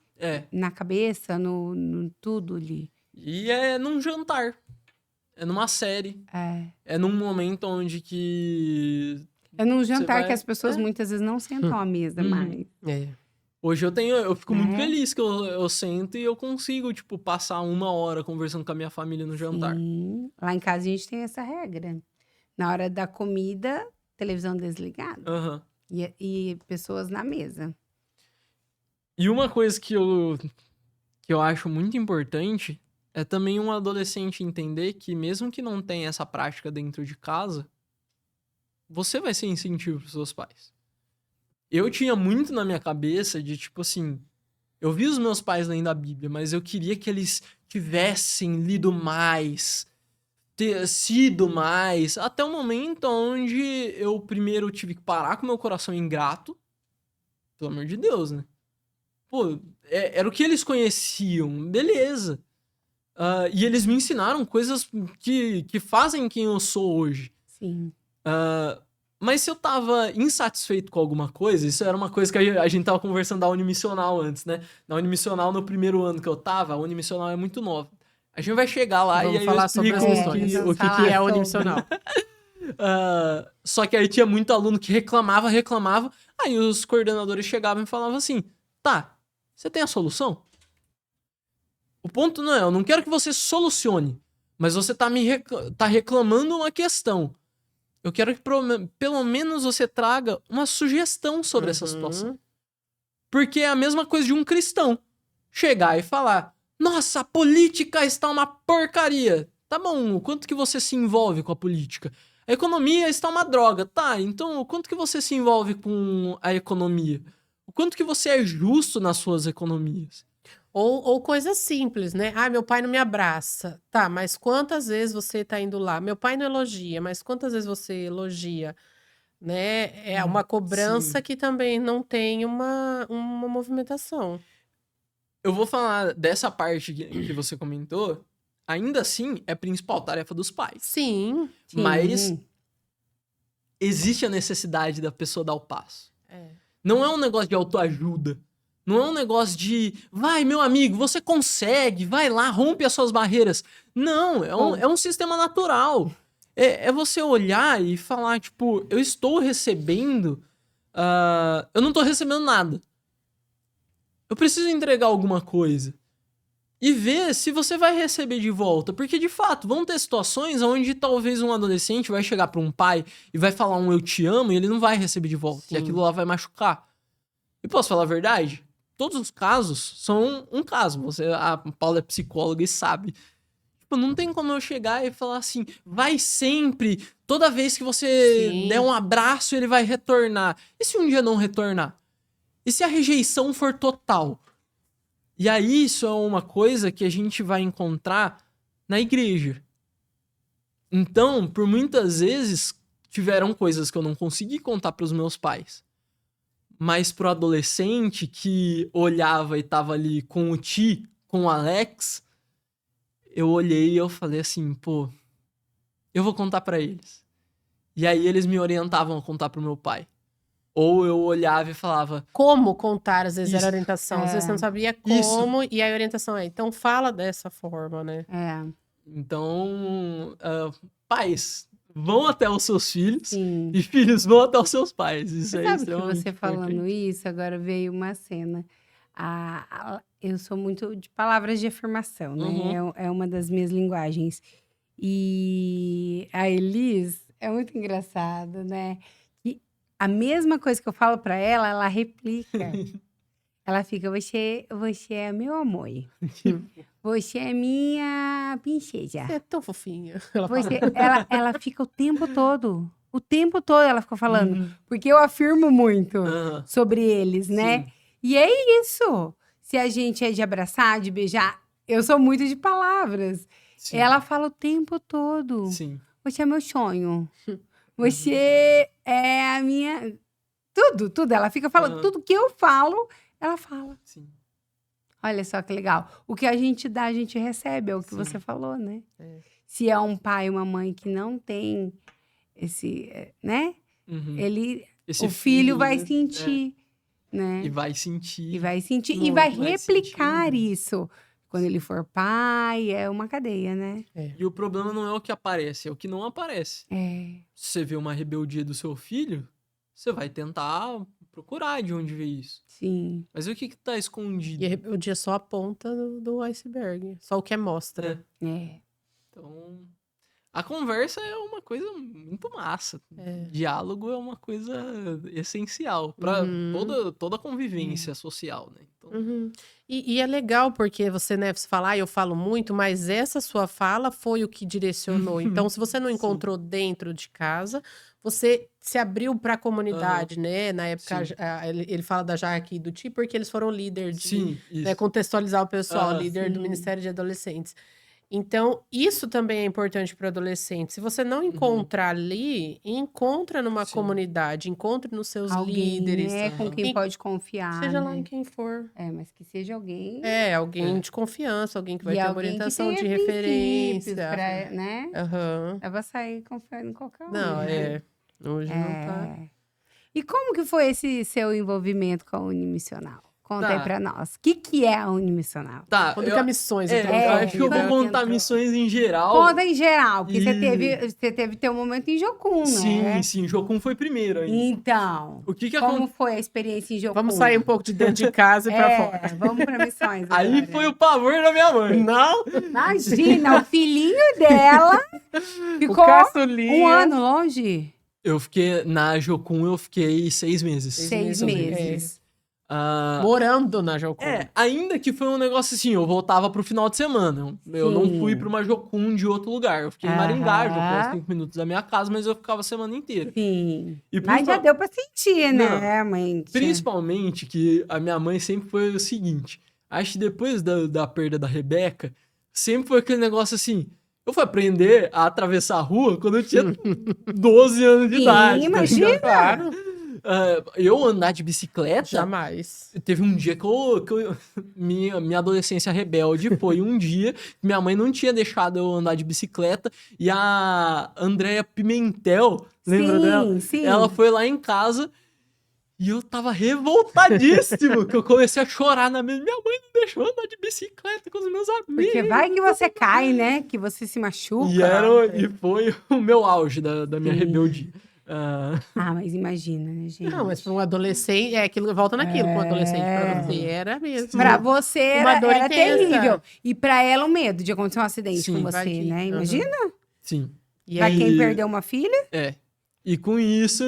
na cabeça, no tudo ali. E é num jantar. É numa série. É num momento onde que... É num jantar vai... que as pessoas muitas vezes não sentam à mesa mais. Hoje eu fico muito feliz que eu sento e eu consigo, tipo, passar 1 hora conversando com a minha família no jantar. Sim. Lá em casa a gente tem essa regra. Na hora da comida, televisão desligada. E pessoas na mesa. E uma coisa que eu acho muito importante é também um adolescente entender que mesmo que não tenha essa prática dentro de casa, você vai ser incentivo pros seus pais. Eu tinha muito na minha cabeça de, tipo assim, eu vi os meus pais lendo a Bíblia, mas eu queria que eles tivessem lido mais, ter sido mais, até o momento onde eu primeiro tive que parar com meu coração ingrato, pelo amor de Deus, né? Pô, era o que eles conheciam, beleza. E eles me ensinaram coisas que fazem quem eu sou hoje. Sim. Mas se eu tava insatisfeito com alguma coisa, isso era uma coisa que a gente tava conversando da Unimissional antes, né? Na Unimissional, no primeiro ano que eu tava, a Unimissional é muito nova. A gente vai chegar lá Vamos e aí falar eu explico sobre o que é a Unimissional. Só que aí tinha muito aluno que reclamava. Aí os coordenadores chegavam e falavam assim, tá, você tem a solução? O ponto não é, eu não quero que você solucione, mas você tá reclamando uma questão. Eu quero que pelo menos você traga uma sugestão sobre essa situação. Porque é a mesma coisa de um cristão chegar e falar, nossa, a política está uma porcaria. Tá bom, o quanto que você se envolve com a política? A economia está uma droga. Tá, então o quanto que você se envolve com a economia? O quanto que você é justo nas suas economias? Ou coisas simples, né? Ah, meu pai não me abraça. Tá, mas quantas vezes você tá indo lá? Meu pai não elogia, mas quantas vezes você elogia? Né? É uma cobrança que também não tem uma movimentação. Eu vou falar dessa parte que você comentou. Ainda assim, é a principal tarefa dos pais. Sim. Mas existe a necessidade da pessoa dar o passo. Não é um negócio de autoajuda. Não é um negócio de, vai, meu amigo, você consegue, vai lá, rompe as suas barreiras. Não, é um sistema natural. É você olhar e falar, tipo, eu estou recebendo, eu não estou recebendo nada. Eu preciso entregar alguma coisa. E ver se você vai receber de volta. Porque, de fato, vão ter situações onde talvez um adolescente vai chegar para um pai e vai falar um eu te amo e ele não vai receber de volta. Sim. E aquilo lá vai machucar. E posso falar a verdade? Todos os casos são um caso. A Paula é psicóloga e sabe. Tipo, não tem como eu chegar e falar assim, vai sempre, toda vez que você der um abraço, ele vai retornar. E se um dia não retornar? E se a rejeição for total? E aí isso é uma coisa que a gente vai encontrar na igreja. Então, por muitas vezes, tiveram coisas que eu não consegui contar para os meus pais. Mas pro adolescente que olhava e tava ali com o Ti, com o Alex, eu olhei e eu falei assim, pô, eu vou contar pra eles. E aí eles me orientavam a contar pro meu pai. Ou eu olhava e falava... Como contar, às vezes era a orientação. Às vezes você não sabia como, e a orientação é, então fala dessa forma, né? Então, pais... vão até os seus filhos. Sim. E filhos vão até os seus pais. Isso é extremamente você falando isso, agora veio uma cena. Eu sou muito de palavras de afirmação, né? É uma das minhas linguagens. E a Elis é muito engraçado, né? E a mesma coisa que eu falo pra ela, ela replica. Ela fica, você é meu amor. Você é minha princesa. Você é tão fofinha. Ela fica o tempo todo ela fica falando. Porque eu afirmo muito sobre eles, né? Sim. E é isso. Se a gente é de abraçar, de beijar, eu sou muito de palavras. Sim. Ela fala o tempo todo. Sim. Você é meu sonho. Você é a minha... Tudo. Ela fica falando. Tudo que eu falo, ela fala. Sim. Olha só que legal. O que a gente dá, a gente recebe. É o que você falou, né? Se é um pai, uma mãe que não tem esse, né? O filho vai sentir. né? E vai sentir. E vai sentir, e Não, vai vai replicar sentir. isso quando ele for pai, é uma cadeia, né? E o problema não é o que aparece, é o que não aparece. É, Se você vê uma rebeldia do seu filho, você vai tentar procurar de onde veio isso. sim. Mas e o que tá escondido? E a rebeldia é só a ponta do iceberg. Só o que mostra. É. Então, a conversa é uma coisa muito massa. Diálogo é uma coisa essencial para toda a convivência social, né? Então, Uhum. E é legal porque você, né, você fala, eu falo muito, mas essa sua fala foi o que direcionou. Então, se você não Sim. encontrou dentro de casa, você se abriu para a comunidade, né? Na época, Sim. ele fala da Jaque e do Ti, porque eles foram líder de sim, isso. né, contextualizar o pessoal, líder do Sim. Ministério de Adolescentes. Então, isso também é importante para o adolescente. Se você não encontrar ali, encontra numa Sim. comunidade, encontre nos seus Alguém, líderes, né, com quem E- pode confiar, seja lá né? em quem for. É, mas que seja alguém Alguém É. de confiança, alguém que vai e ter uma alguém que orientação tenha de princípios referência. pra, né? Aham. Dá pra sair confiando em qualquer um, Não, né? hoje não tá. É. E como que foi esse seu envolvimento com a Unimissional? Conta aí Tá. pra nós. O que é a Unimissional? Tá, Quando que a missões eu entrou É, na acho que eu vida? vou contar entrou. missões em geral. Conta em geral, porque você E- teve teu momento em Jocum, Sim, né? sim, Jocum foi primeiro ainda. Então, O que como aconteceu? foi a experiência em Jocum? Vamos sair um pouco de dentro de casa e pra fora. Vamos pra missões Aí agora. foi o pavor da minha mãe. Não, Imagina, o filhinho dela o ficou caçulinha. um ano longe. Eu fiquei, na Jocum, eu fiquei 6 meses. 6 meses. Ah, Morando na Jocum. ainda que foi um negócio assim, eu voltava pro final de semana. Eu não Sim. fui pra uma Jocum de outro lugar. Eu fiquei em Maringá, Aham. Jocum, 5 minutos da minha casa, mas eu ficava a semana inteira. Sim. E Mas já principal- deu pra sentir, né, mãe? Principalmente que a minha mãe sempre foi o seguinte, acho que depois da perda da Rebeca, sempre foi aquele negócio assim, eu fui aprender a atravessar a rua quando eu tinha 12 anos de Sim, idade. tá imagina. ligado? Claro, Eu andar de bicicleta, jamais. teve um dia que minha adolescência rebelde foi um dia que minha mãe não tinha deixado eu andar de bicicleta e a Andréia Pimentel, lembra dela? Sim. Ela foi lá em casa e eu tava revoltadíssimo, que eu comecei a chorar na mesa. Minha mãe não deixou eu andar de bicicleta com os meus amigos. Porque vai que você cai, né? Que você se machuca. E foi o meu auge da minha Sim. rebeldia. Mas imagina, né, gente? Não, mas para um adolescente, aquilo volta naquilo, com um adolescente, pra você era mesmo. Pra você Uma era, dor era intensa. terrível. E pra ela o medo de acontecer um acidente Sim, com você, vai que- né? Aham. Imagina? Sim. E Pra aí, quem perdeu uma filha? E com isso,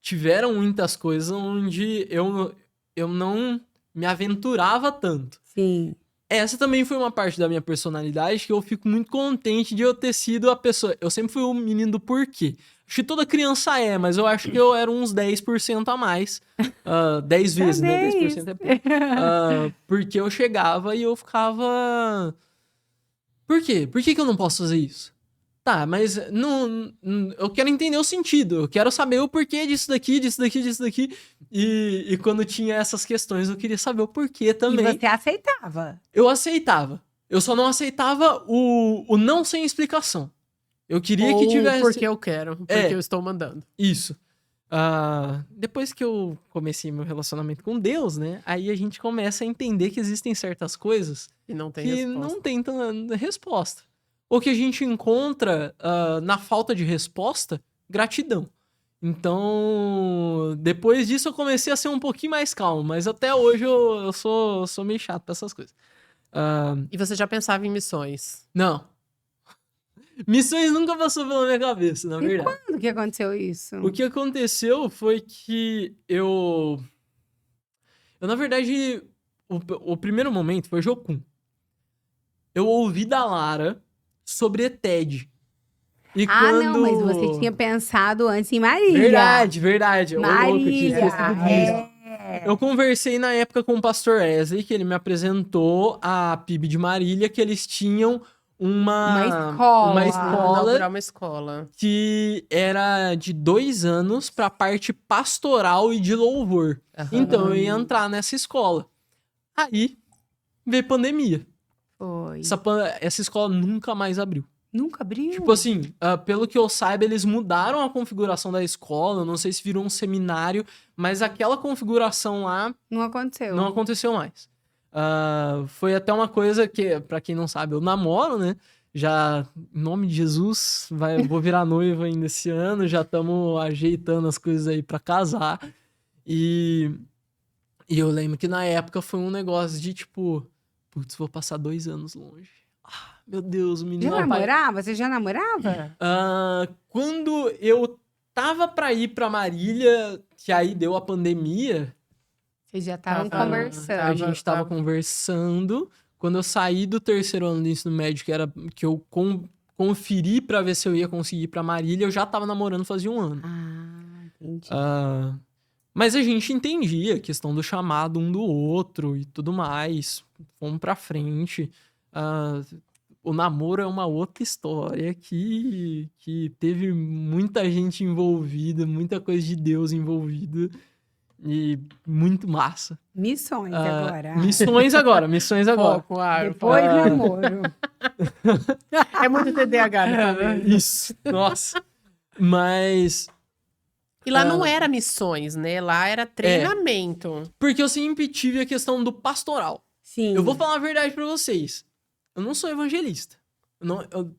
tiveram muitas coisas onde eu não me aventurava tanto. Sim. Essa também foi uma parte da minha personalidade que eu fico muito contente de eu ter sido a pessoa. Eu sempre fui o menino do porquê. Acho que toda criança mas eu acho que eu era uns 10% a mais. 10 vezes, né? 10% é pouco. Porque eu chegava e eu ficava. Por quê? Por que eu não posso fazer isso? Tá, mas eu quero entender o sentido. Eu quero saber o porquê disso daqui, disso daqui, disso daqui. E quando tinha essas questões, eu queria saber o porquê também. E você aceitava. Eu aceitava. Eu só não aceitava o não sem explicação. Eu queria que ou tivesse. porque eu quero, porque eu estou mandando. Isso. Depois que eu comecei meu relacionamento com Deus, né? Aí a gente começa a entender que existem certas coisas E não tem que resposta. não tem tanta resposta. Ou que a gente encontra na falta de resposta, gratidão. Então, depois disso eu comecei a ser um pouquinho mais calmo, mas até hoje eu sou meio chato pra essas coisas. E você já pensava em missões? Não. Missões nunca passou pela minha cabeça, na verdade. Quando que aconteceu isso? O que aconteceu foi que eu na verdade, o primeiro momento foi Jocum. Eu ouvi da Lara sobre ETED. E Não, mas você tinha pensado antes em Marília. Verdade. Ô, louco, eu tinha Marília. esquecido disso. Eu conversei na época com o pastor Wesley, que ele me apresentou a PIB de Marília, que eles tinham uma escola Inaugurar uma escola. que era de 2 anos pra parte pastoral e de louvor. Aham. Então eu ia entrar nessa escola. Aí veio pandemia. Foi. Essa escola nunca mais abriu. Nunca abriu? Tipo assim, pelo que eu saiba, eles mudaram a configuração da escola. Eu não sei se virou um seminário, mas aquela configuração lá Não aconteceu. não aconteceu mais. Foi até uma coisa que, pra quem não sabe, eu namoro, né? Já, em nome de Jesus, vou virar noiva ainda esse ano. Já estamos ajeitando as coisas aí pra casar. E eu lembro que na época foi um negócio de tipo, putz, vou passar 2 anos longe. Meu Deus, o menino... Já namorava? Você já namorava? Quando eu tava pra ir pra Marília, que aí deu a pandemia... Vocês já estavam Tava- conversando. A gente tava conversando. Quando eu saí do 3º ano do ensino médio, que era que eu conferi pra ver se eu ia conseguir ir pra Marília, eu já tava namorando fazia 1 ano. Entendi. Mas a gente entendia a questão do chamado um do outro e tudo mais. Fomos pra frente. O namoro é uma outra história que teve muita gente envolvida, muita coisa de Deus envolvida. E muito massa. Missões agora. Missões agora. Foco, Depois namoro. É muito TDAH, né? Isso, nossa. Mas... E lá não era missões, né? Lá era treinamento. Porque eu sempre tive a questão do pastoral. Sim. Eu vou falar a verdade pra vocês. Eu não sou evangelista. Eu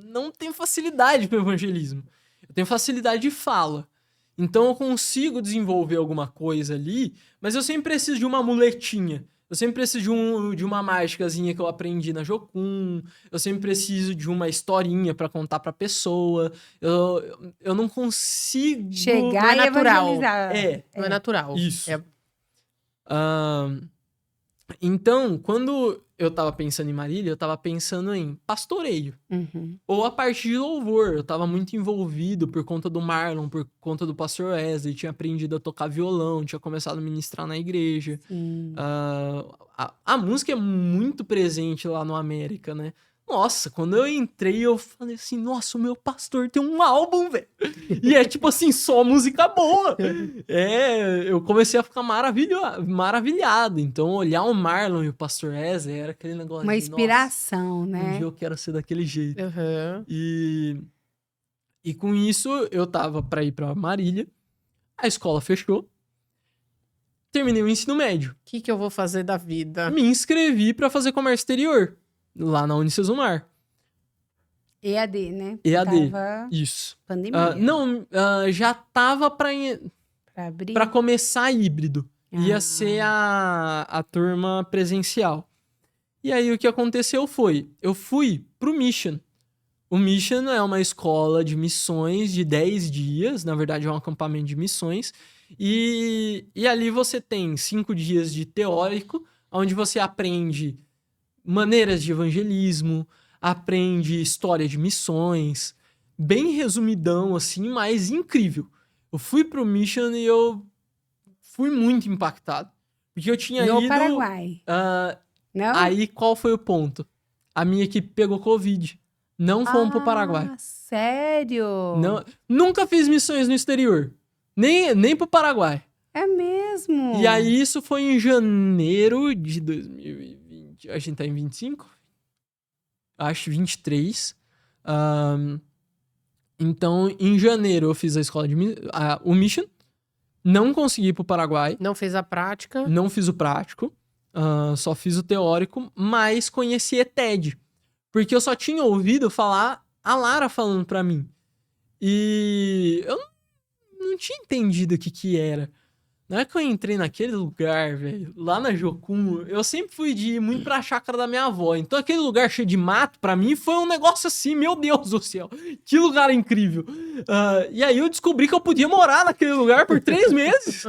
não tenho facilidade pro evangelismo. Eu tenho facilidade de fala. Então eu consigo desenvolver alguma coisa ali, mas eu sempre preciso de uma muletinha. Eu sempre preciso de uma mágicazinha que eu aprendi na Jocum. Eu sempre preciso de uma historinha pra contar pra pessoa. Eu não consigo... Chegar não é e natural. evangelizar. Não é natural. Isso. É- Então, quando eu tava pensando em Marília, eu tava pensando em pastoreio. Uhum. Ou a parte de louvor. Eu tava muito envolvido por conta do Marlon, por conta do pastor Wesley. Tinha aprendido a tocar violão, tinha começado a ministrar na igreja. Sim. A música é muito presente lá no América, né? Nossa, quando eu entrei, eu falei assim, nossa, o meu pastor tem um álbum, velho. E é tipo assim, só música boa. Eu comecei a ficar maravilhado. Então, olhar o Marlon e o pastor Wesley era aquele negócio Uma de, inspiração, nossa, um né? dia eu quero ser daquele jeito. Uhum. E com isso, eu tava pra ir pra Marília. A escola fechou. Terminei o ensino médio. O que eu vou fazer da vida? Me inscrevi pra fazer comércio exterior. Lá na Unicesumar. EAD, né? EAD. Tava Isso. pandemia. Já tava Pra abrir. pra começar híbrido. Ia Ah. ser a turma presencial. E aí o que aconteceu foi, eu fui pro Mission. O Mission é uma escola de missões de 10 dias, na verdade é um acampamento de missões. E ali você tem 5 dias de teórico, onde você aprende maneiras de evangelismo, aprende história de missões, bem resumidão assim, mas incrível. Eu fui pro Mission e eu fui muito impactado. Porque eu tinha No ido... Paraguai. Não? Aí qual foi o ponto? A minha equipe pegou Covid. Não fomos pro Paraguai. Sério? Não, nunca fiz missões no exterior. Nem pro Paraguai. É mesmo? E aí isso foi em janeiro de 2020. A gente tá em 25? Acho 23. Então, em janeiro eu fiz a escola de o Mission. Não consegui ir pro Paraguai. Não fez a prática. Não fiz o prático. Só fiz o teórico. Mas conheci ETED. Porque eu só tinha ouvido falar a Lara falando pra mim. E eu não tinha entendido o que era. Não é que eu entrei naquele lugar, velho, lá na Jocum, eu sempre fui de ir muito pra chácara da minha avó. Então aquele lugar cheio de mato, pra mim, foi um negócio assim, meu Deus do céu. Que lugar incrível. E aí eu descobri que eu podia morar naquele lugar por 3 meses.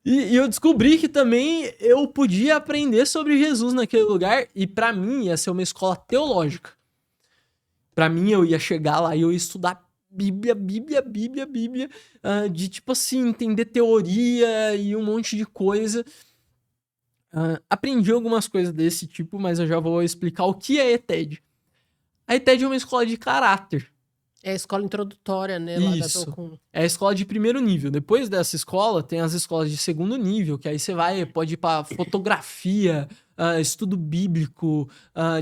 E eu descobri que também eu podia aprender sobre Jesus naquele lugar. E pra mim ia ser uma escola teológica. Pra mim eu ia chegar lá e eu ia estudar Bíblia, de tipo assim, entender teoria e um monte de coisa. Aprendi algumas coisas desse tipo, mas eu já vou explicar o que é ETED. A ETED é uma escola de caráter. É a escola introdutória, né? Lá da Isso. Jocum. É a escola de primeiro nível. Depois dessa escola, tem as escolas de segundo nível, que aí você pode ir pra fotografia, estudo bíblico,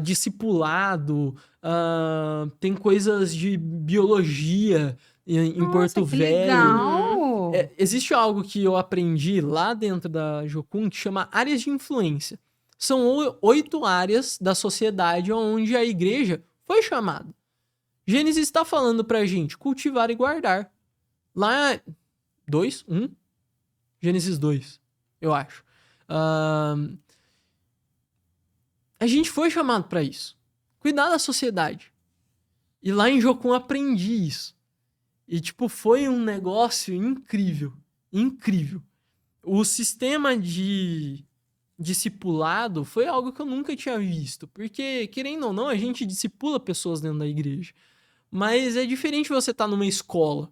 discipulado, tem coisas de biologia em Nossa, Porto que Velho. legal! Existe algo que eu aprendi lá dentro da Jocum que chama áreas de influência. São 8 áreas da sociedade onde a igreja foi chamada. Gênesis está falando pra gente cultivar e guardar. Lá, 2, 1, Gênesis 2, eu acho. A gente foi chamado pra isso. Cuidar da sociedade. E lá em Jocum aprendi isso. E, tipo, foi um negócio incrível. Incrível. O sistema de discipulado foi algo que eu nunca tinha visto. Porque, querendo ou não, a gente discipula pessoas dentro da igreja. Mas é diferente você estar numa escola.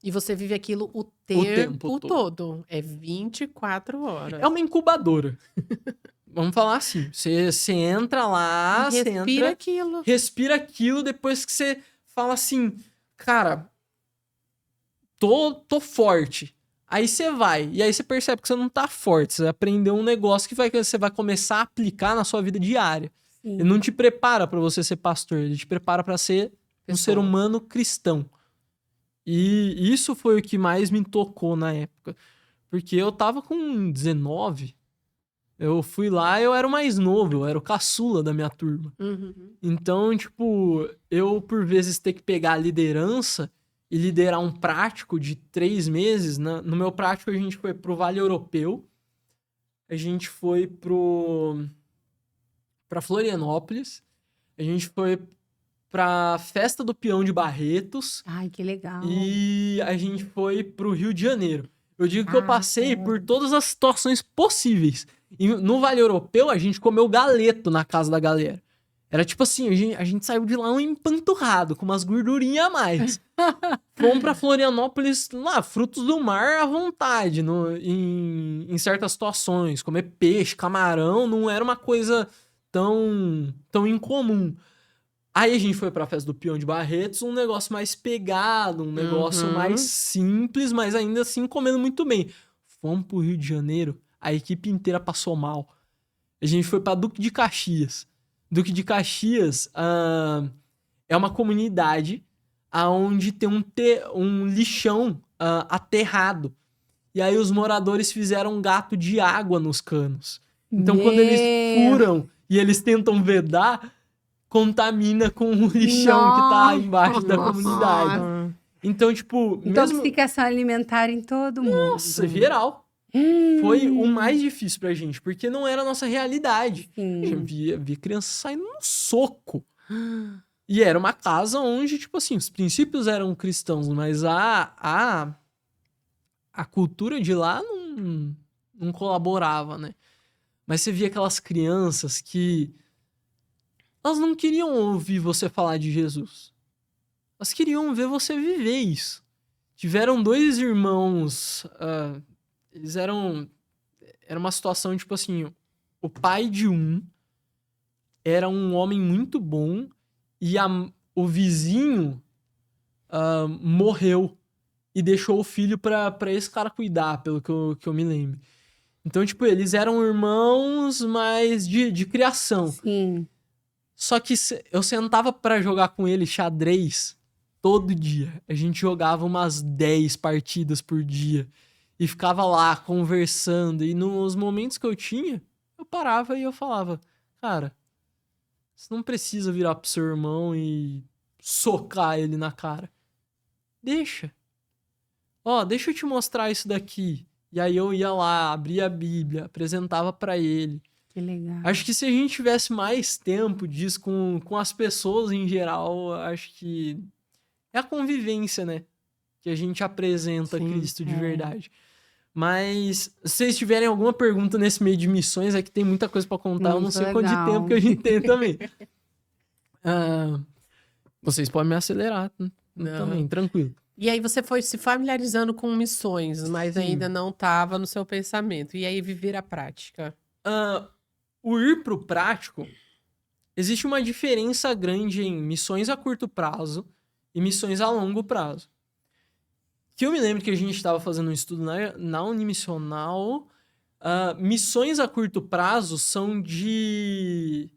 E você vive aquilo o tempo tempo todo. É 24 horas. É uma incubadora. Vamos falar assim. Você entra lá, você Respira entra, aquilo. respira aquilo, depois que você fala assim, cara, tô forte. Aí você vai, e aí você percebe que você não tá forte. Você aprendeu um negócio que você vai começar a aplicar na sua vida diária. Sim. Ele não te prepara pra você ser pastor, ele te prepara pra ser um ser humano cristão. E isso foi o que mais me tocou na época. Porque eu tava com 19, eu fui lá, eu era o mais novo, eu era o caçula da minha turma. Então, tipo, eu por vezes ter que pegar a liderança e liderar um prático de 3 meses. No meu prático, a gente foi pro Vale Europeu, a gente foi pra Florianópolis, a gente foi pra Festa do Peão de Barretos Ai, que legal. e a gente foi pro Rio de Janeiro. Eu digo que eu passei por todas as situações possíveis. E no Vale Europeu, a gente comeu galeto na casa da galera. Era tipo assim, a gente saiu de lá um empanturrado, com umas gordurinhas a mais. Fomos pra Florianópolis, lá, frutos do mar à vontade, em certas situações. Comer peixe, camarão, não era uma coisa tão incomum. Aí a gente foi pra Festa do Peão de Barretos, um negócio mais pegado, um negócio mais simples, mas ainda assim comendo muito bem. Fomos pro Rio de Janeiro, a equipe inteira passou mal. A gente foi pra Duque de Caxias. Duque de Caxias é uma comunidade onde tem um lixão aterrado. E aí os moradores fizeram um gato de água nos canos. Então quando eles furam e eles tentam vedar, contamina com o lixão que tá embaixo da comunidade. Então, tipo... Intoxicação alimentar em todo mundo. Nossa, geral. Foi o mais difícil pra gente, porque não era a nossa realidade. Sim. A gente via criança saindo no soco. E era uma casa onde, tipo assim, os princípios eram cristãos, mas a cultura de lá não colaborava, né? Mas você via aquelas crianças que... elas não queriam ouvir você falar de Jesus. Elas queriam ver você viver isso. Tiveram 2 irmãos... Era uma situação, tipo assim... O pai de um era um homem muito bom e o vizinho morreu e deixou o filho pra esse cara cuidar, pelo que eu me lembro. Então, tipo, eles eram irmãos, mas de criação. Sim. Só que eu sentava pra jogar com ele xadrez todo dia. A gente jogava umas 10 partidas por dia. E ficava lá conversando. E nos momentos que eu tinha, eu parava e eu falava, cara, você não precisa virar pro seu irmão e socar ele na cara. Deixa. Deixa eu te mostrar isso daqui. E aí eu ia lá, abria a Bíblia, apresentava pra ele. Que legal. Acho que se a gente tivesse mais tempo disso com as pessoas em geral, acho que é a convivência, né? Que a gente apresenta Cristo de verdade. Mas se vocês tiverem alguma pergunta nesse meio de missões, é que tem muita coisa pra contar. Eu não sei quanto de tempo que a gente tem também. Vocês podem me acelerar também, tranquilo. E aí você foi se familiarizando com missões, mas ainda não estava no seu pensamento. E aí viver a prática. O ir pro prático, existe uma diferença grande em missões a curto prazo e missões a longo prazo. Que eu me lembro que a gente estava fazendo um estudo na Unimissional. Missões a curto prazo são de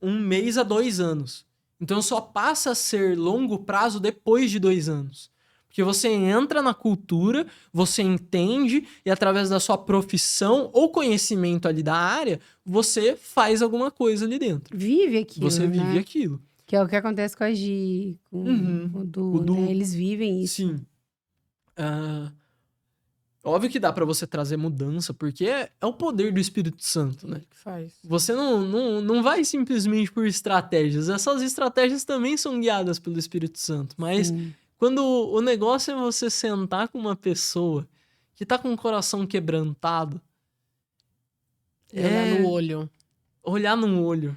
1 mês a 2 anos. Então só passa a ser longo prazo depois de 2 anos. Porque você entra na cultura, você entende, e através da sua profissão ou conhecimento ali da área, você faz alguma coisa ali dentro. Vive aquilo, Você vive né? aquilo. Que é o que acontece com a Gi, com o Du, O Du. né? Eles vivem isso. Sim. Óbvio que dá pra você trazer mudança, porque é o poder do Espírito Santo, né? Que faz. Você não vai simplesmente por estratégias. Essas estratégias também são guiadas pelo Espírito Santo. Mas Sim. quando o negócio é você sentar com uma pessoa que tá com o coração quebrantado, E olhar no olho. olhar no olho.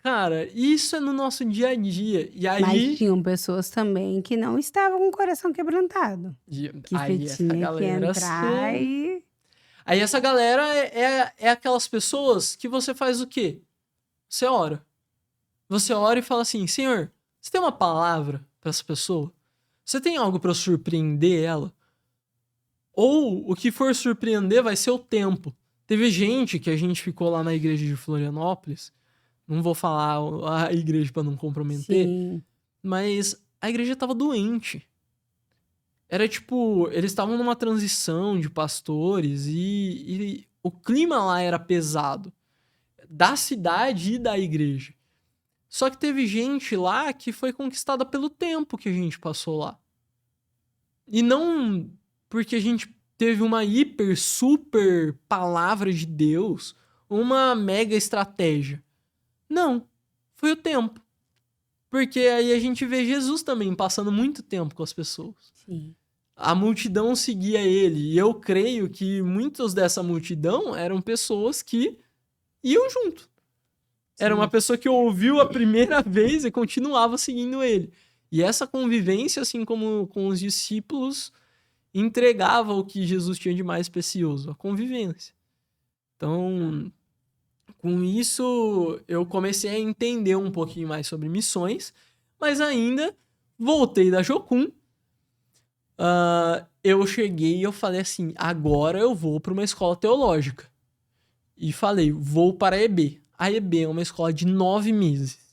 Cara, isso é no nosso dia a dia. E Mas aí. tinham pessoas também que não estavam com o coração quebrantado. Que Aí você essa tinha que galera. entrar e... Aí essa galera é aquelas pessoas que você faz o quê? Você ora. Você ora e fala assim: Senhor, você tem uma palavra pra essa pessoa? Você tem algo pra surpreender ela? Ou o que for surpreender vai ser o tempo. Teve gente que a gente ficou lá na igreja de Florianópolis. Não vou falar a igreja pra não comprometer. Sim. Mas a igreja tava doente. Era tipo, eles estavam numa transição de pastores e o clima lá era pesado. Da cidade e da igreja. Só que teve gente lá que foi conquistada pelo tempo que a gente passou lá. E não porque a gente teve uma hiper, super palavra de Deus, uma mega estratégia. Não, foi o tempo. Porque aí a gente vê Jesus também passando muito tempo com as pessoas. Sim. A multidão seguia ele. E eu creio que muitos dessa multidão eram pessoas que iam junto. Era uma pessoa que ouviu a primeira vez e continuava seguindo ele. E essa convivência, assim como com os discípulos, entregava o que Jesus tinha de mais precioso, a convivência. Então, com isso, eu comecei a entender um pouquinho mais sobre missões, mas ainda voltei da Jocum. Eu cheguei e eu falei assim, agora eu vou para uma escola teológica. E falei, vou para a EB. A EB é uma escola de 9 meses.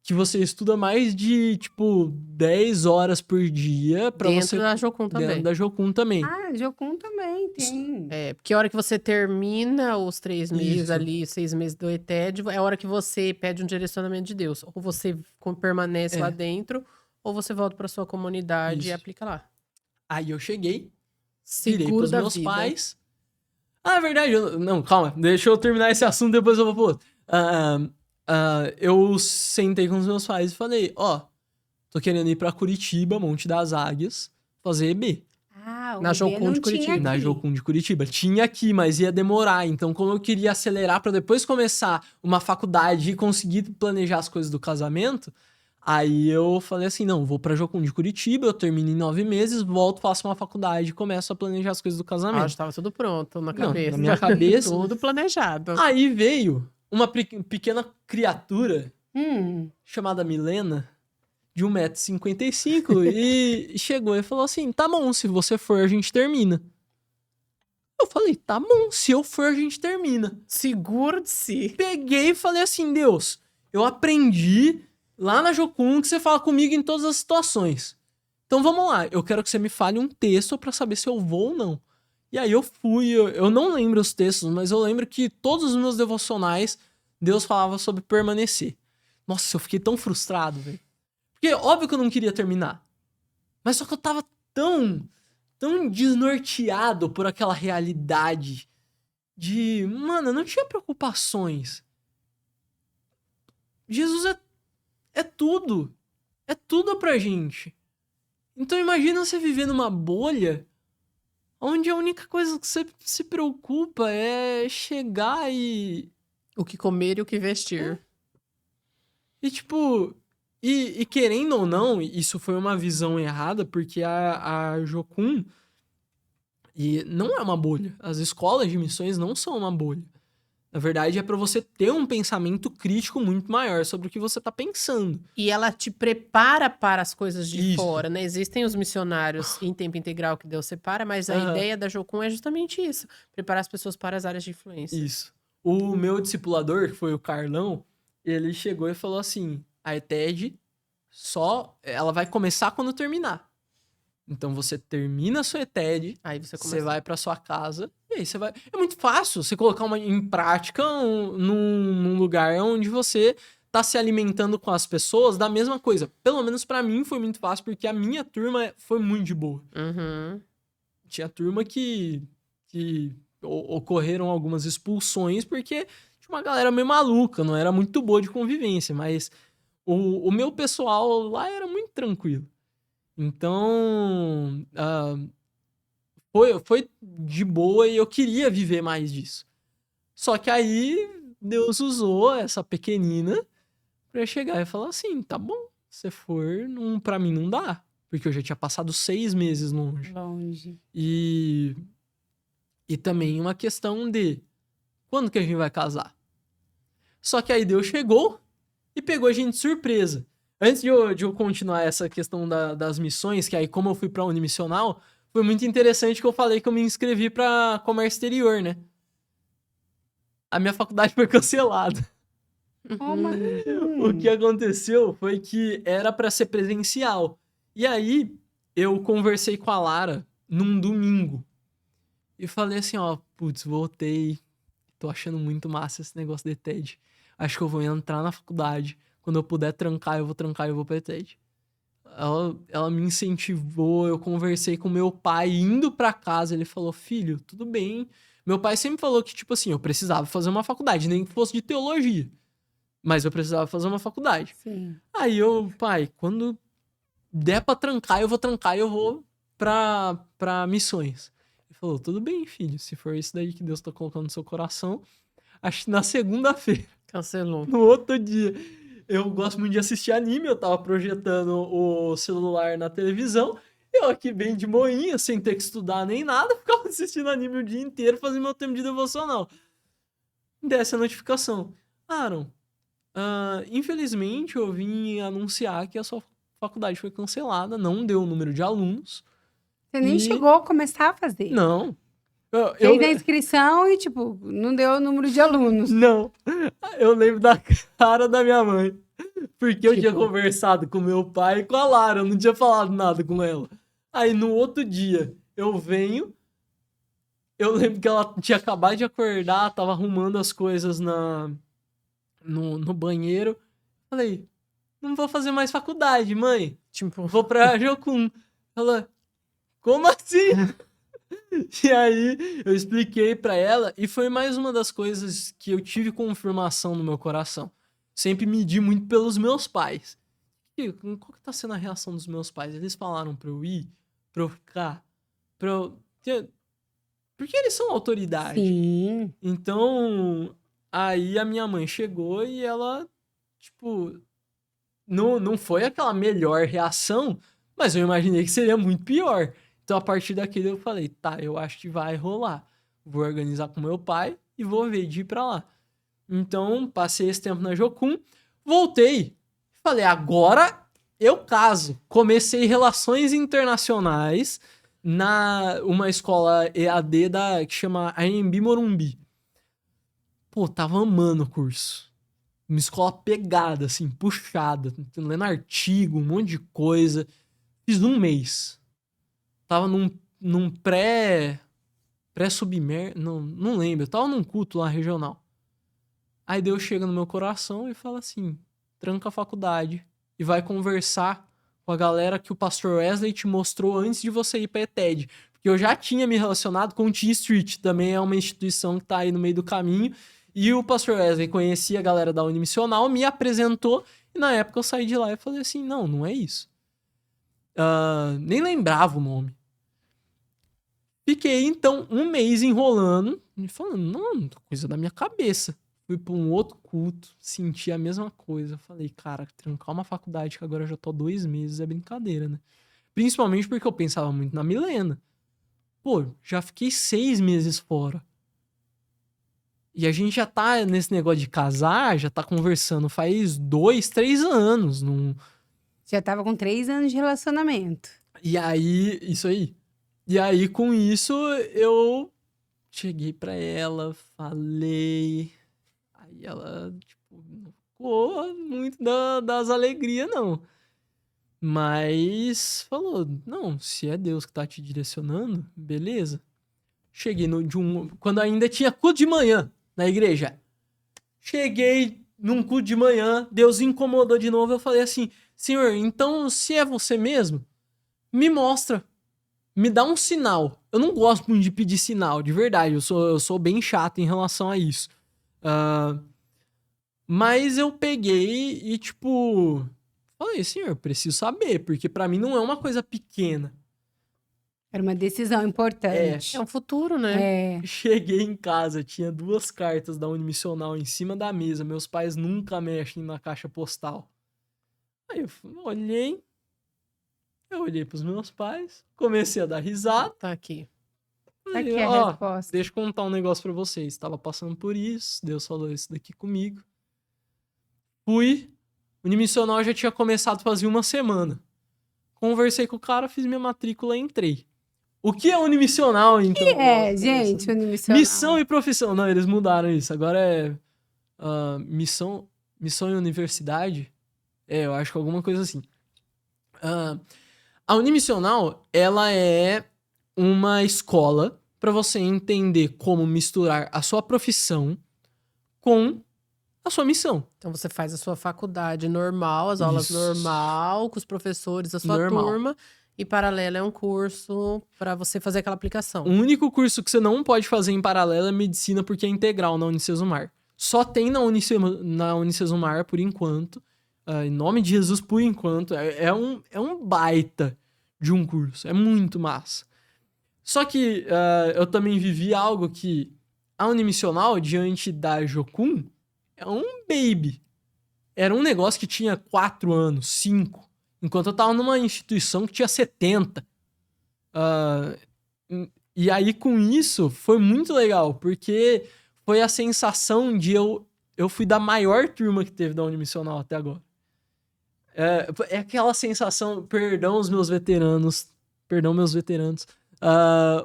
Que você estuda mais de, 10 horas por dia. Pra Dentro você... da Jocum também. Dentro da Jocum também. Ah, Jocum também tem. Porque a hora que você termina os 3 meses Isso. ali, 6 meses do ETED, é a hora que você pede um direcionamento de Deus. Ou você permanece lá dentro, ou você volta para sua comunidade e aplica lá. Aí eu cheguei, virei Seguro pros da meus vida. pais. Ah, é verdade. Não, calma. Deixa eu terminar esse assunto, depois eu vou pro outro. Eu sentei com os meus pais e falei, tô querendo ir pra Curitiba, Monte das Águias, fazer EB. Ah, o Na EB Jocum não de tinha Curitiba. Na aqui. Jocum de Curitiba. Tinha aqui, mas ia demorar. Então, como eu queria acelerar pra depois começar uma faculdade e conseguir planejar as coisas do casamento, aí eu falei assim, não, vou pra Jocum de Curitiba, eu termino em 9 meses, volto, faço uma faculdade e começo a planejar as coisas do casamento. Já estava tudo pronto na Não, cabeça. na minha cabeça. Tudo planejado. Aí veio uma pequena criatura chamada Milena, de 1,55 m, e chegou e falou assim, tá bom, se você for, a gente termina. Eu falei, tá bom, se eu for, a gente termina. Seguro de si. Peguei e falei assim, Deus, eu aprendi lá na Jocum que você fala comigo em todas as situações. Então vamos lá, eu quero que você me fale um texto pra saber se eu vou ou não. E aí eu fui, eu não lembro os textos, mas eu lembro que todos os meus devocionais, Deus falava sobre permanecer. Nossa, eu fiquei tão frustrado, velho. Porque óbvio que eu não queria terminar. Mas só que eu tava tão desnorteado por aquela realidade de, mano, eu não tinha preocupações. Jesus é tudo. É tudo pra gente. Então imagina você viver numa bolha onde a única coisa que você se preocupa é chegar e... O que comer e o que vestir. E tipo... E querendo ou não, isso foi uma visão errada, porque a Jocum não é uma bolha. As escolas de missões não são uma bolha. Na verdade, é pra você ter um pensamento crítico muito maior sobre o que você tá pensando. E ela te prepara para as coisas de Isso. fora, né? Existem os missionários em tempo integral que Deus separa, mas a ideia da Jocum é justamente isso. Preparar as pessoas para as áreas de influência. Isso. O meu discipulador, que foi o Carlão, ele chegou e falou assim, a ETED ela vai começar quando terminar. Então você termina a sua ETED, Aí você você começa. vai pra sua casa, e aí você vai... É muito fácil você colocar em prática num lugar onde você tá se alimentando com as pessoas da mesma coisa. Pelo menos pra mim foi muito fácil, porque a minha turma foi muito de boa. Uhum. Tinha turma que ocorreram algumas expulsões, porque tinha uma galera meio maluca, não era muito boa de convivência, mas o meu pessoal lá era muito tranquilo. Então, foi de boa e eu queria viver mais disso. Só que aí, Deus usou essa pequenina pra eu chegar e falar assim, tá bom, se for, pra mim não dá. Porque eu já tinha passado 6 meses longe. Longe. E também uma questão de quando que a gente vai casar? Só que aí Deus chegou e pegou a gente de surpresa. Antes de eu continuar essa questão das missões, que aí como eu fui pra unimissional, foi muito interessante que eu falei que eu me inscrevi pra comércio exterior, né? A minha faculdade foi cancelada. Como O que aconteceu foi que era pra ser presencial. E aí eu conversei com a Lara num domingo. E falei assim, ó, putz, voltei. Tô achando muito massa esse negócio de TED. Acho que eu vou entrar na faculdade. Quando eu puder trancar, eu vou trancar e eu vou pra TED. Ela me incentivou, eu conversei com meu pai indo pra casa. Ele falou, filho, tudo bem. Meu pai sempre falou que, tipo assim, eu precisava fazer uma faculdade, nem que fosse de teologia. Mas eu precisava fazer uma faculdade. Sim. Aí eu, pai, quando der pra trancar, eu vou trancar e eu vou pra missões. Ele falou, tudo bem, filho, se for isso daí que Deus tá colocando no seu coração. Acho que na segunda-feira, Cancelou. no outro dia, eu gosto muito de assistir anime, eu tava projetando o celular na televisão, eu aqui bem de moinha, sem ter que estudar nem nada, ficava assistindo anime o dia inteiro, fazendo meu tempo de devocional. Desce a notificação. Aaron, infelizmente eu vim anunciar que a sua faculdade foi cancelada, não deu o número de alunos. Você nem chegou a começar a fazer. Não. Fez a inscrição e, tipo, não deu o número de alunos. Não. Eu lembro da cara da minha mãe. Porque eu tinha Tipo? conversado com meu pai e com a Lara, eu não tinha falado nada com ela. Aí no outro dia, eu venho. Eu lembro que ela tinha acabado de acordar, tava arrumando as coisas no banheiro. Falei, não vou fazer mais faculdade, mãe. Tipo, Vou pra Jocum. Ela, como assim? E aí, eu expliquei pra ela, e foi mais uma das coisas que eu tive confirmação no meu coração. Sempre medi muito pelos meus pais. E qual que tá sendo a reação dos meus pais? Eles falaram pra eu ir, pra eu ficar, pra eu... Porque eles são autoridade. Sim. Então, aí a minha mãe chegou e ela, tipo... Não foi aquela melhor reação, mas eu imaginei que seria muito pior. Então, a partir daquele eu falei, tá, eu acho que vai rolar. Vou organizar com meu pai e vou ver de ir pra lá. Então, passei esse tempo na Jocum, voltei. Falei, agora eu caso. Comecei relações internacionais uma escola EAD que chama AMB Morumbi. Pô, tava amando o curso. Uma escola pegada, assim, puxada, lendo artigo, um monte de coisa. Fiz um mês. Tava num pré-submer... Não lembro. Eu tava num culto lá regional. Aí Deus chega no meu coração e fala assim, tranca a faculdade e vai conversar com a galera que o pastor Wesley te mostrou antes de você ir pra ETED. Porque eu já tinha me relacionado com o T-Street, também é uma instituição que tá aí no meio do caminho. E o pastor Wesley conhecia a galera da Unimissional, me apresentou, e na época eu saí de lá e falei assim, não é isso. Nem lembrava o nome. Fiquei, então, um mês enrolando, e falando, não, coisa da minha cabeça. Fui pra um outro culto, senti a mesma coisa. Falei, cara, trancar uma faculdade que agora eu já tô há 2 meses é brincadeira, né? Principalmente porque eu pensava muito na Milena. Pô, já fiquei 6 meses fora. E a gente já tá nesse negócio de casar, já tá conversando faz 2, 3 anos. Já tava com 3 anos de relacionamento. E aí, isso aí. E aí, com isso, eu cheguei pra ela, falei. Aí ela, tipo, não ficou muito das alegrias, não. Mas falou, não, se é Deus que tá te direcionando, beleza. Cheguei quando ainda tinha culto de manhã na igreja. Cheguei num culto de manhã, Deus incomodou de novo, eu falei assim, Senhor, então se é você mesmo, me mostra, me dá um sinal. Eu não gosto muito de pedir sinal, de verdade, eu sou bem chato em relação a isso. Mas eu peguei e, tipo, falei, Senhor, preciso saber, porque pra mim não é uma coisa pequena. Era uma decisão importante. É um futuro, né? Cheguei em casa, tinha 2 cartas da Unimissional em cima da mesa. Meus pais nunca mexem na caixa postal. Aí eu olhei pros meus pais, comecei a dar risada. Tá aqui. Aqui é a resposta. Deixa eu contar um negócio pra vocês. Tava passando por isso, Deus falou isso daqui comigo. Fui, o Unimissional já tinha começado fazia uma semana. Conversei com o cara, fiz minha matrícula e entrei. O que é Unimissional, então? O que é, gente, Unimissional? Missão e profissão. Não, eles mudaram isso. Agora é missão e universidade. Eu acho que alguma coisa assim. A Unimissional, ela é uma escola para você entender como misturar a sua profissão com a sua missão. Então você faz a sua faculdade normal, as aulas normal, com os professores da sua turma. E paralelo é um curso para você fazer aquela aplicação. O único curso que você não pode fazer em paralelo é medicina, porque é integral na Unicesumar. Só tem na Unicesumar por enquanto. Em nome de Jesus, por enquanto. É um baita de um curso. É muito massa. Só que eu também vivi algo que a Unimissional, diante da Jocum, é um baby. Era um negócio que tinha 4 anos, 5. Enquanto eu tava numa instituição que tinha 70. E aí, com isso, foi muito legal, porque foi a sensação de eu fui da maior turma que teve da Unimissional até agora. É aquela sensação, perdão meus veteranos,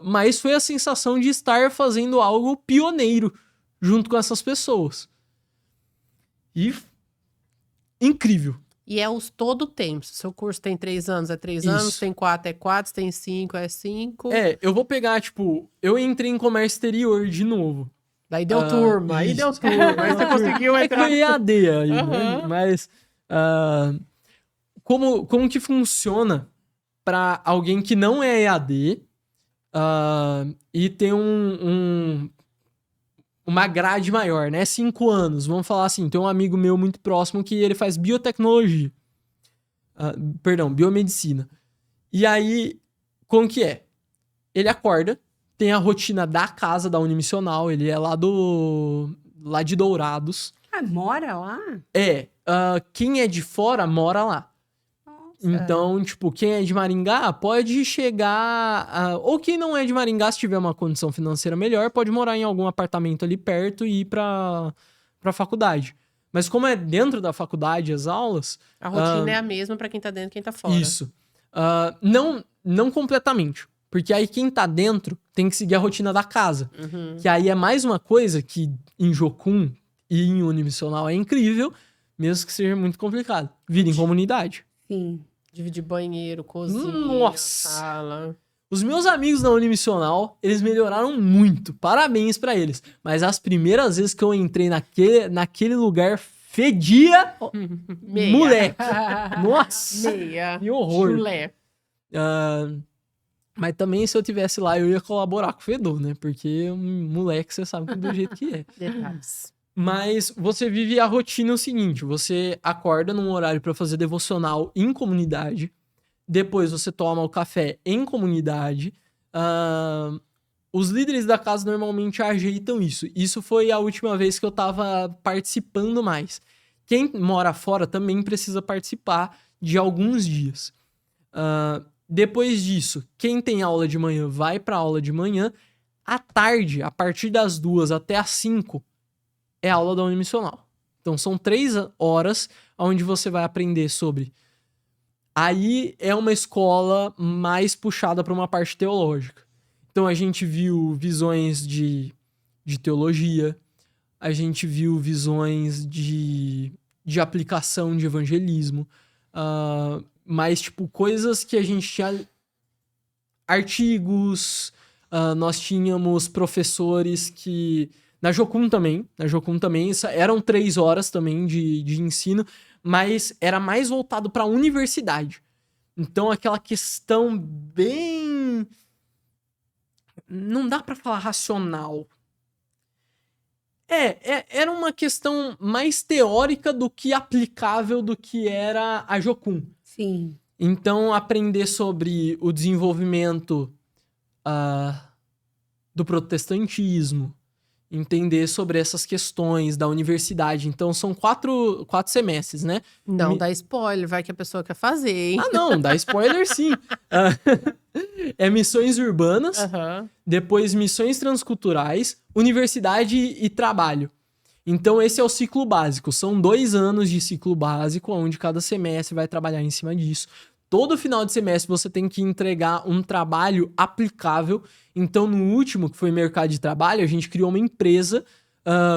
mas foi a sensação de estar fazendo algo pioneiro junto com essas pessoas. E incrível. E é todo o tempo. Se seu curso tem 3 anos, é 3 anos. Tem 4, é 4. Se tem 5, é 5. Eu vou pegar, tipo... Eu entrei em comércio exterior de novo. Daí deu turma. Aí deu turma. Aí você conseguiu entrar. É que foi EAD aí, né? Mas... como que funciona para alguém que não é EAD e tem uma grade maior, né? 5 anos, vamos falar assim. Tem um amigo meu muito próximo que ele faz biotecnologia. Biomedicina. E aí, como que é? Ele acorda, tem a rotina da casa da Unimissional, ele é lá de Dourados. Mora lá? Quem é de fora, mora lá. Então, tipo, quem é de Maringá pode chegar... ou quem não é de Maringá, se tiver uma condição financeira melhor, pode morar em algum apartamento ali perto e ir pra faculdade. Mas como é dentro da faculdade as aulas... A rotina é a mesma pra quem tá dentro e quem tá fora. Isso. Não completamente. Porque aí quem tá dentro tem que seguir a rotina da casa. Que aí é mais uma coisa que em Jocum e em Unimissional é incrível, mesmo que seja muito complicado. Vida em comunidade. Sim. Dividir banheiro, cozinha, Nossa! sala. Os meus amigos da Unimissional, eles melhoraram muito. Parabéns pra eles. Mas as primeiras vezes que eu entrei naquele lugar, fedia moleque. Nossa! Meia. Que horror. Chulé. Mas também, se eu tivesse lá, eu ia colaborar com o fedor, né? Porque um moleque, você sabe do jeito que é. Detalhes. Mas você vive a rotina o seguinte, você acorda num horário para fazer devocional em comunidade, depois você toma o café em comunidade, os líderes da casa normalmente ajeitam isso. Isso foi a última vez que eu tava participando mais. Quem mora fora também precisa participar de alguns dias. Depois disso, quem tem aula de manhã vai para aula de manhã. À tarde, a partir das 2 até as 5, é aula da Unimissional. Então, são 3 horas onde você vai aprender sobre... Aí é uma escola mais puxada para uma parte teológica. Então, a gente viu visões de teologia, a gente viu visões de de aplicação de evangelismo. Mas, tipo, coisas que a gente tinha... Artigos, nós tínhamos professores que... Na Jocum também, eram 3 horas também de ensino, mas era mais voltado para a universidade. Então, aquela questão bem... Não dá para falar racional. Era uma questão mais teórica do que aplicável do que era a Jocum. Sim. Então, aprender sobre o desenvolvimento do protestantismo, entender sobre essas questões da universidade. Então, são 4 semestres, né? Não dá spoiler, vai que a pessoa quer fazer, hein? Não, dá spoiler sim. É missões urbanas, depois missões transculturais, universidade e trabalho. Então, esse é o ciclo básico. São 2 anos de ciclo básico, onde cada semestre vai trabalhar em cima disso. Todo final de semestre você tem que entregar um trabalho aplicável. Então, no último, que foi mercado de trabalho, a gente criou uma empresa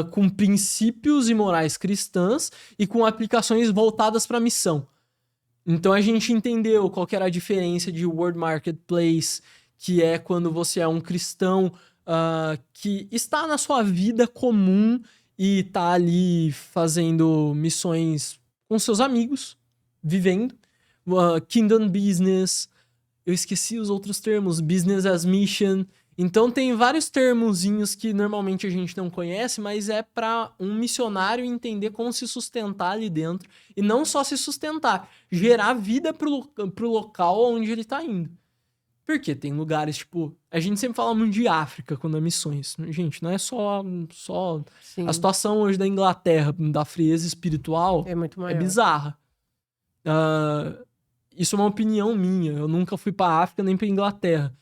com princípios e morais cristãs e com aplicações voltadas para a missão. Então, a gente entendeu qual que era a diferença de World Marketplace, que é quando você é um cristão que está na sua vida comum e tá ali fazendo missões com seus amigos, vivendo. Kingdom Business, eu esqueci os outros termos, Business as Mission. Então tem vários termozinhos que normalmente a gente não conhece, mas é para um missionário entender como se sustentar ali dentro. E não só se sustentar, gerar vida pro local onde ele tá indo. Porque tem lugares, tipo... A gente sempre fala muito de África quando é missões. Gente, não é só Sim. A situação hoje da Inglaterra, da frieza espiritual, É muito maior. é bizarra. Isso é uma opinião minha. Eu nunca fui pra África nem pra Inglaterra.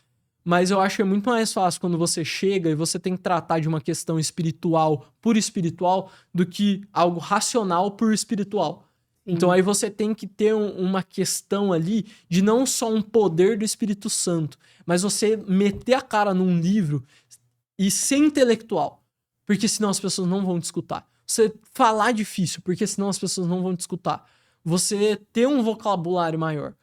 Mas eu acho que é muito mais fácil quando você chega e você tem que tratar de uma questão espiritual por espiritual do que algo racional por espiritual. Sim. Então aí você tem que ter uma questão ali de não só um poder do Espírito Santo, mas você meter a cara num livro e ser intelectual. Porque senão as pessoas não vão te escutar. Você falar difícil, porque senão as pessoas não vão te escutar. Você ter um vocabulário maior.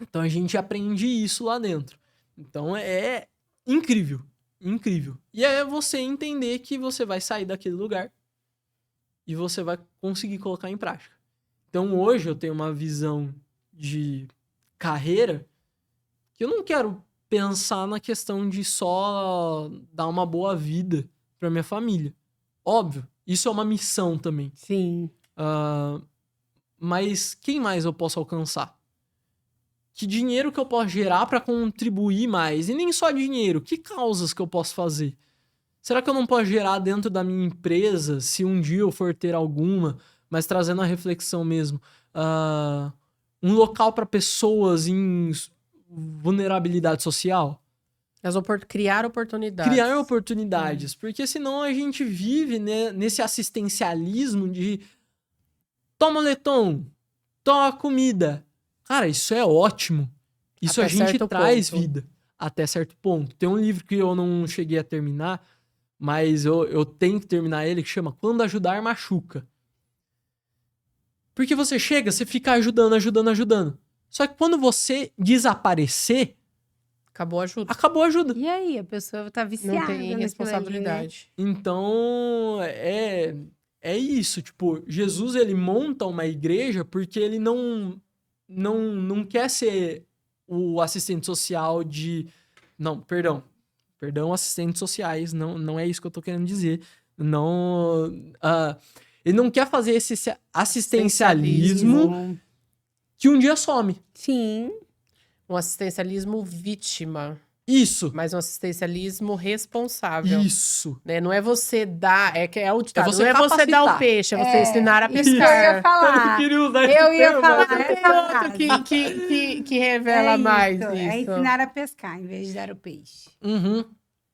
Então a gente aprende isso lá dentro. Então é incrível. Incrível. E é você entender que você vai sair daquele lugar e você vai conseguir colocar em prática. Então hoje eu tenho uma visão de carreira que eu não quero pensar na questão de só dar uma boa vida pra minha família. Óbvio, isso é uma missão também. Sim. Mas quem mais eu posso alcançar? Que dinheiro que eu posso gerar para contribuir mais? E nem só dinheiro, que causas que eu posso fazer? Será que eu não posso gerar dentro da minha empresa, se um dia eu for ter alguma, mas trazendo a reflexão mesmo, um local para pessoas em vulnerabilidade social? Criar oportunidades. Criar oportunidades, porque senão a gente vive, né, nesse assistencialismo de toma leton, toma comida. Cara, isso é ótimo. Isso Até a gente traz ponto. vida até certo ponto. Tem um livro que eu não cheguei a terminar, mas eu tenho que terminar ele, que chama Quando Ajudar Machuca. Porque você chega, você fica ajudando. Só que quando você desaparecer... Acabou a ajuda. Acabou a ajuda. E aí, a pessoa tá viciada. Não tem responsabilidade. Ali, né? Então, é isso. Tipo, Jesus, ele monta uma igreja porque ele não quer ser o assistente social de... Não, perdão, assistentes sociais, não é isso que eu tô querendo dizer. Não, ele não quer fazer esse assistencialismo que um dia some. Sim. Um assistencialismo vítima. Isso. Mas um assistencialismo responsável. Isso. Né? Não é você dar... É o ditado. você não é você dar o peixe, é você ensinar a pescar. Isso que eu ia falar. Eu ia falar. Que revela mais isso. É ensinar a pescar, em vez de dar o peixe. Uhum.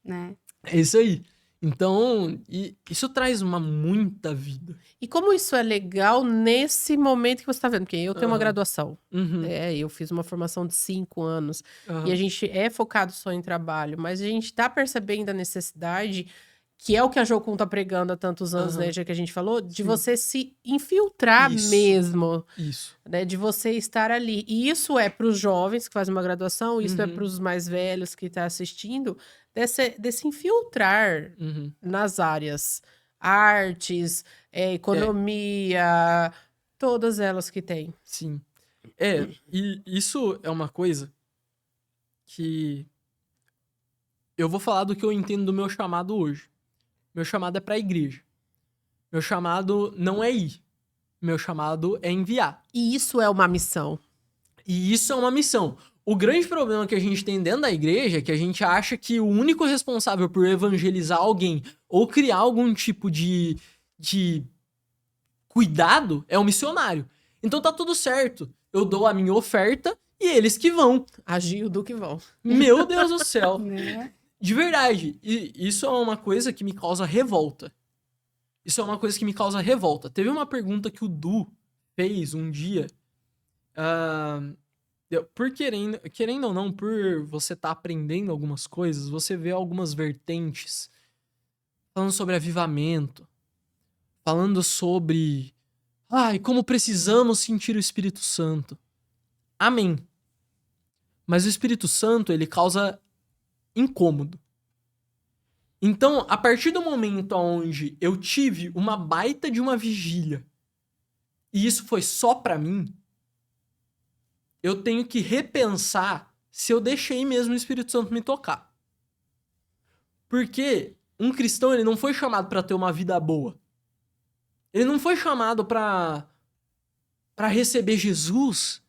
Né? É isso aí. Então, isso traz muita vida. E como isso é legal nesse momento que você tá vendo? Porque eu tenho uma graduação. Uhum. Eu fiz uma formação de 5 anos. E a gente é focado só em trabalho. Mas a gente tá percebendo a necessidade que é o que a Jocum tá pregando há tantos anos, né, já que a gente falou, de você se infiltrar mesmo, né, de você estar ali. E isso é para os jovens que fazem uma graduação, isso é para os mais velhos que tá assistindo, desse infiltrar nas áreas, artes, economia, todas elas que tem. Sim. E isso é uma coisa que eu vou falar do que eu entendo do meu chamado hoje. Meu chamado é pra igreja. Meu chamado não é ir. Meu chamado é enviar. E isso é uma missão. E isso é uma missão. O grande problema que a gente tem dentro da igreja é que a gente acha que o único responsável por evangelizar alguém ou criar algum tipo de cuidado é o missionário. Então tá tudo certo. Eu dou a minha oferta e eles que vão. Agir do que vão. Meu Deus do céu. Né? De verdade. E isso é uma coisa que me causa revolta. Isso é uma coisa que me causa revolta. Teve uma pergunta que o Du fez um dia. Por querendo ou não, por você estar aprendendo algumas coisas, você vê algumas vertentes falando sobre avivamento, falando sobre como precisamos sentir o Espírito Santo. Amém. Mas o Espírito Santo, ele causa incômodo. Então, a partir do momento onde eu tive uma baita de uma vigília e isso foi só pra mim, eu tenho que repensar se eu deixei mesmo o Espírito Santo me tocar. Porque um cristão, ele não foi chamado pra ter uma vida boa. Ele não foi chamado pra receber Jesus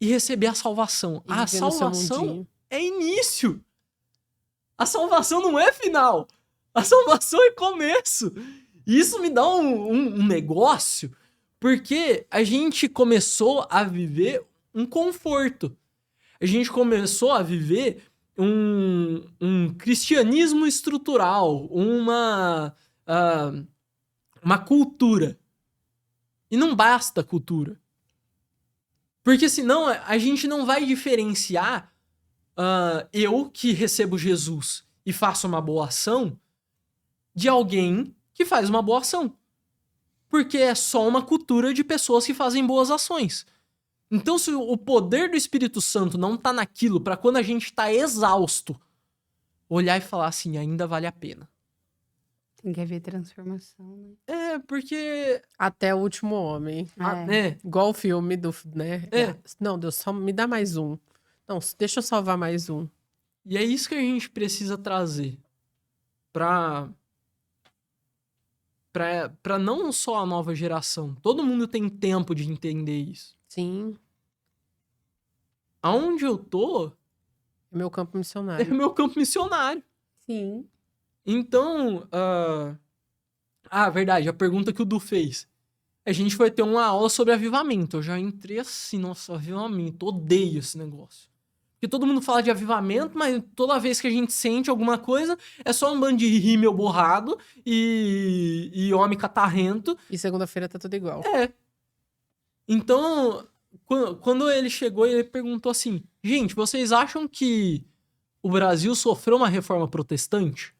e receber a salvação. A salvação é início. A salvação não é final. A salvação é começo. E isso me dá um negócio, porque a gente começou a viver um conforto. A gente começou a viver um cristianismo estrutural, uma cultura. E não basta cultura. Porque senão a gente não vai diferenciar eu que recebo Jesus e faço uma boa ação de alguém que faz uma boa ação. Porque é só uma cultura de pessoas que fazem boas ações. Então, se o poder do Espírito Santo não tá naquilo, pra quando a gente tá exausto, olhar e falar assim, ainda vale a pena. Tem que haver transformação, né? Porque... Até o último homem. Igual o filme do... né? Não, Deus, só me dá mais um. Não, deixa eu salvar mais um. E é isso que a gente precisa trazer pra não só a nova geração. Todo mundo tem tempo de entender isso. Sim. Aonde eu tô... É meu campo missionário. É meu campo missionário. Sim. Então... verdade, a pergunta que o Du fez. A gente vai ter uma aula sobre avivamento. Eu já entrei assim, nossa, avivamento. Odeio esse negócio. Porque todo mundo fala de avivamento, mas toda vez que a gente sente alguma coisa, é só um bando de rímel borrado e homem catarrento. E segunda-feira tá tudo igual. Então, quando ele chegou, ele perguntou assim, gente, vocês acham que o Brasil sofreu uma reforma protestante?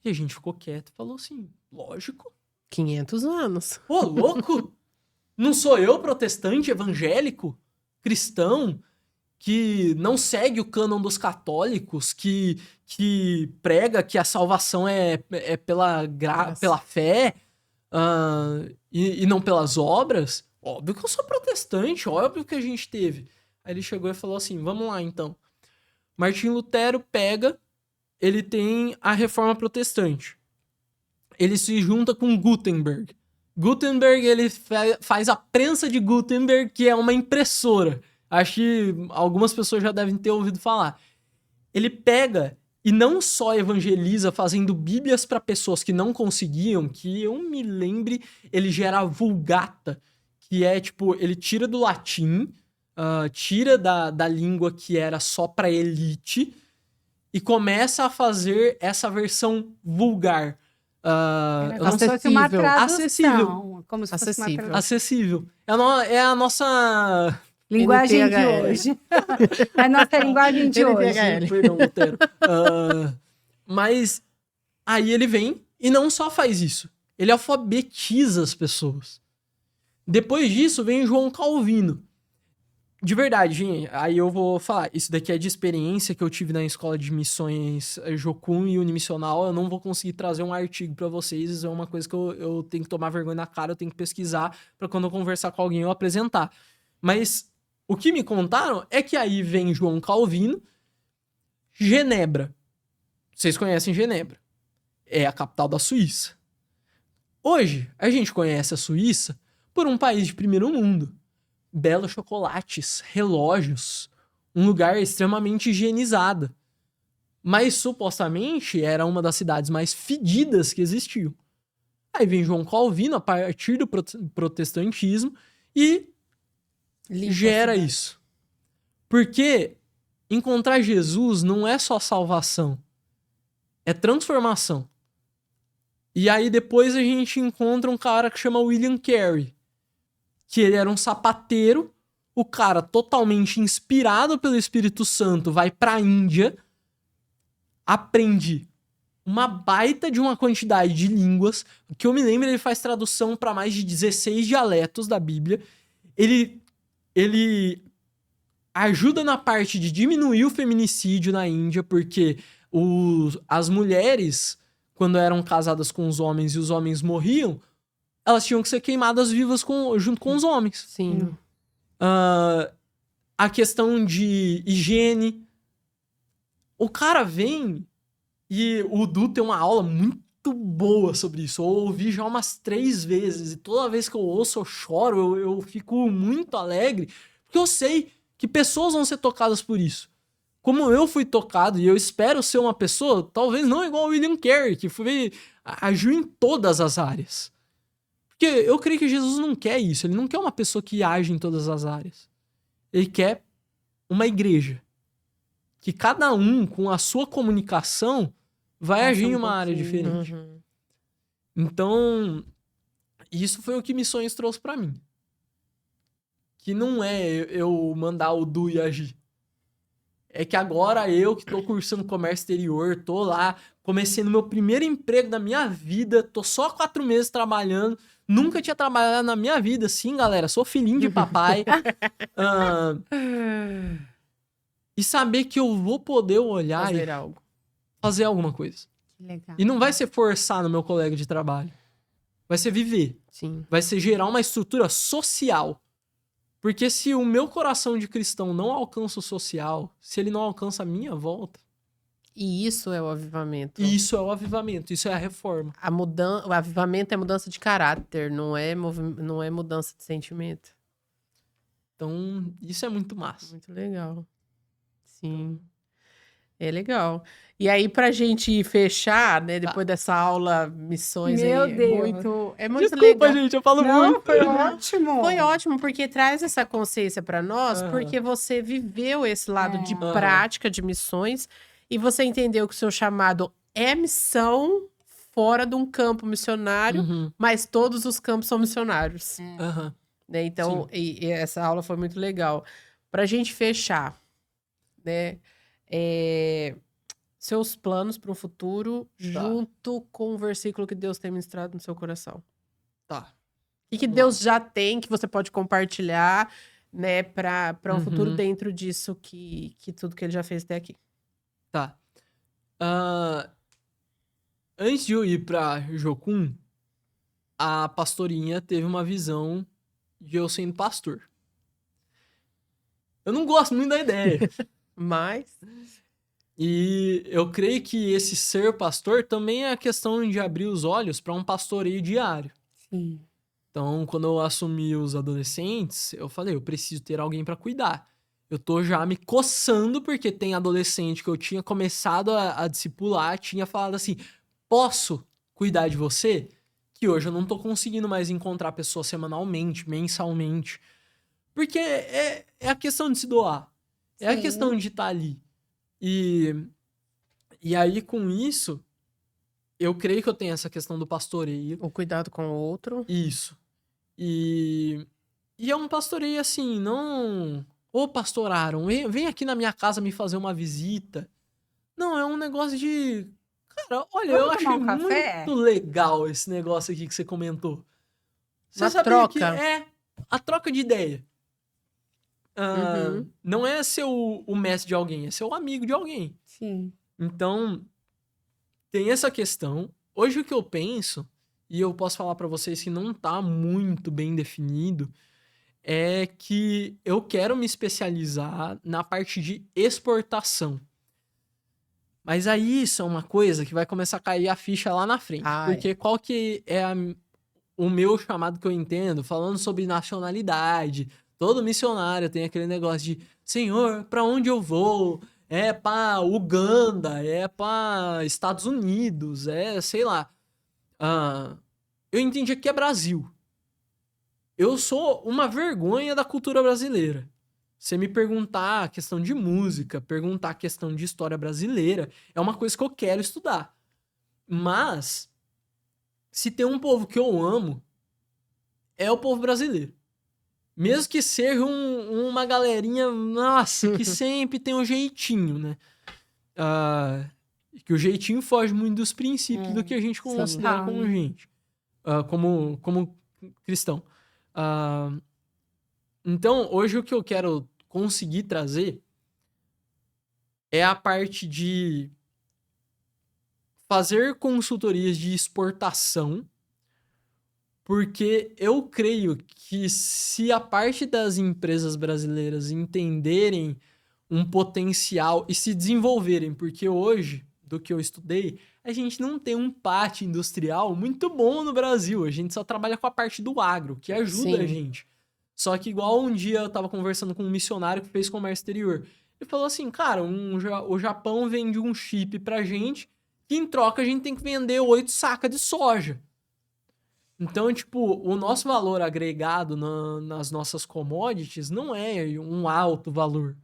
E a gente ficou quieto e falou assim, lógico. 500 anos. Pô, louco? Não sou eu protestante, evangélico, cristão, que não segue o cânon dos católicos, que prega que a salvação é pela fé e não pelas obras. Óbvio que eu sou protestante, óbvio que a gente teve. Aí ele chegou e falou assim, vamos lá então. Martinho Lutero ele tem a reforma protestante. Ele se junta com Gutenberg. Gutenberg, ele faz a prensa de Gutenberg, que é uma impressora. Acho que algumas pessoas já devem ter ouvido falar. Ele pega e não só evangeliza fazendo bíblias para pessoas que não conseguiam, que eu me lembre, ele gera a Vulgata, que é tipo, ele tira do latim, tira da língua que era só para elite e começa a fazer essa versão vulgar. Como se fosse uma tradução. Acessível. Como se fosse uma tradução. Acessível. É a nossa... linguagem de hoje. É a nossa linguagem de hoje. Perdão, Lutero. Mas Aí ele vem e não só faz isso, ele alfabetiza as pessoas. Depois disso vem João Calvino. De verdade, gente, aí eu vou falar, isso daqui é de experiência que eu tive na escola de missões Jocum e Unimissional, eu não vou conseguir trazer um artigo pra vocês, isso é uma coisa que eu tenho que tomar vergonha na cara, eu tenho que pesquisar pra quando eu conversar com alguém eu apresentar. Mas o que me contaram é que aí vem João Calvino, Genebra. Vocês conhecem Genebra? É a capital da Suíça. Hoje, a gente conhece a Suíça por um país de primeiro mundo. Belos chocolates, relógios, um lugar extremamente higienizado. Mas supostamente era uma das cidades mais fedidas que existiam. Aí vem João Calvino a partir do protestantismo e gera isso. Porque encontrar Jesus não é só salvação, é transformação. E aí depois a gente encontra um cara que chama William Carey, que ele era um sapateiro, o cara totalmente inspirado pelo Espírito Santo vai pra Índia, aprende uma baita de uma quantidade de línguas, que eu me lembro ele faz tradução para mais de 16 dialetos da Bíblia, ele ajuda na parte de diminuir o feminicídio na Índia, porque as mulheres, quando eram casadas com os homens e os homens morriam, elas tinham que ser queimadas vivas junto com os homens. Sim. A questão de higiene. O cara vem e o Du tem uma aula muito boa sobre isso. Eu ouvi já umas 3 vezes e toda vez que eu ouço eu choro, eu fico muito alegre, porque eu sei que pessoas vão ser tocadas por isso. Como eu fui tocado, e eu espero ser uma pessoa, talvez não igual o William Carey, que agiu em todas as áreas. Porque eu creio que Jesus não quer isso. Ele não quer uma pessoa que age em todas as áreas. Ele quer uma igreja. Que cada um, com a sua comunicação, vai agir em uma área diferente. Uhum. Então, isso foi o que Missões trouxe pra mim. Que não é eu mandar o Du e agir. É que agora eu que tô cursando comércio exterior, tô lá, comecei no meu primeiro emprego da minha vida, tô só 4 meses trabalhando, nunca tinha trabalhado na minha vida, sim, galera, sou filhinho de papai. E saber que eu vou poder olhar Fazer e algo. fazer alguma coisa. Legal. E não vai ser forçar no meu colega de trabalho. Vai ser viver. Sim. Vai ser gerar uma estrutura social. Porque se o meu coração de cristão não alcança o social, se ele não alcança a minha volta... E isso é o avivamento. Isso é o avivamento, isso é a reforma. O avivamento é mudança de caráter, não é mudança de sentimento. Então, isso é muito massa. Muito legal. Sim. É legal. E aí, pra gente fechar, né, depois dessa aula Missões Meu aí, Deus. é muito Desculpa, legal. gente, eu falo Não, muito. foi ótimo. Foi ótimo, porque traz essa consciência pra nós, Aham. porque você viveu esse lado de Aham. prática, de missões, e você entendeu que o seu chamado é missão fora de um campo missionário, Uhum, mas todos os campos são missionários. aham. Né? Então, e essa aula foi muito legal. Pra gente fechar, né? Seus planos para o futuro, junto com o versículo que Deus tem ministrado no seu coração. Tá. E que Deus já tem, que você pode compartilhar, né, para um futuro Uhum. dentro disso que tudo que ele já fez até aqui. Tá. Antes de eu ir pra Jocum, a pastorinha teve uma visão de eu sendo pastor. Eu não gosto muito da ideia. Mas, E eu creio que esse ser pastor também é a questão de abrir os olhos para um pastoreio diário. Sim. Então, quando eu assumi os adolescentes, eu falei, eu preciso ter alguém para cuidar. Eu tô já me coçando porque tem adolescente que eu tinha começado a discipular, tinha falado assim, posso cuidar de você? Que hoje eu não tô conseguindo mais encontrar pessoas semanalmente, mensalmente. Porque é a questão de se doar. É a Sim. questão de estar ali. E aí, com isso, eu creio que eu tenho essa questão do pastoreio. o cuidado com o outro. Isso. E é um pastoreio assim, não... Ô, pastoraram, vem aqui na minha casa me fazer uma visita. Não, é um negócio de... Cara, olha, eu Vamos achei tomar um café? muito legal esse negócio aqui que você comentou. Você Uma sabia que troca. é a troca de ideia. Uhum. Não é ser o mestre de alguém, é ser o amigo de alguém. Sim. Então, tem essa questão. Hoje o que eu penso, e eu posso falar pra vocês que não tá muito bem definido, é que eu quero me especializar na parte de exportação. Mas aí isso é uma coisa que vai começar a cair a ficha lá na frente. Ai. Porque qual que é o meu chamado que eu entendo, falando sobre nacionalidade. Todo missionário tem aquele negócio de, Senhor, pra onde eu vou? É pra Uganda, é pra Estados Unidos, é, sei lá. Eu entendi que é Brasil. Eu sou uma vergonha da cultura brasileira. Você me perguntar a questão de música, perguntar a questão de história brasileira, é uma coisa que eu quero estudar. Mas, se tem um povo que eu amo, é o povo brasileiro. Mesmo que seja uma galerinha, nossa, que sempre tem um jeitinho, né? Que o jeitinho foge muito dos princípios do que a gente considera total, como né? gente. Como cristão. Então, hoje o que eu quero conseguir trazer é a parte de fazer consultorias de exportação, porque eu creio que se a parte das empresas brasileiras entenderem um potencial e se desenvolverem, porque hoje, do que eu estudei, a gente não tem um pátio industrial muito bom no Brasil, a gente só trabalha com a parte do agro, que ajuda a Sim. gente. Só que igual um dia eu tava conversando com um missionário que fez comércio exterior, ele falou assim, cara, o Japão vende um chip pra gente, que em troca a gente tem que vender 8 sacas de soja. Então, tipo, o nosso valor agregado nas nossas commodities não é um alto valor.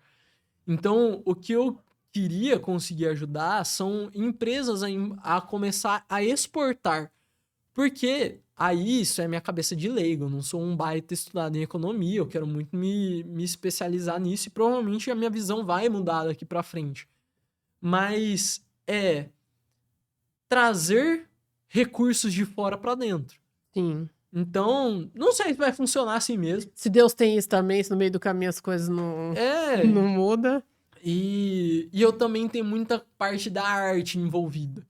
Então, o que eu queria conseguir ajudar são empresas a começar a exportar. Porque aí isso é minha cabeça de leigo, eu não sou um baita estudado em economia, eu quero muito me especializar nisso e provavelmente a minha visão vai mudar daqui pra frente. Mas é trazer recursos de fora pra dentro. Sim. Então, não sei se vai funcionar assim mesmo. Se Deus tem isso também, se no meio do caminho as coisas não mudam. E eu também tenho muita parte da arte envolvida.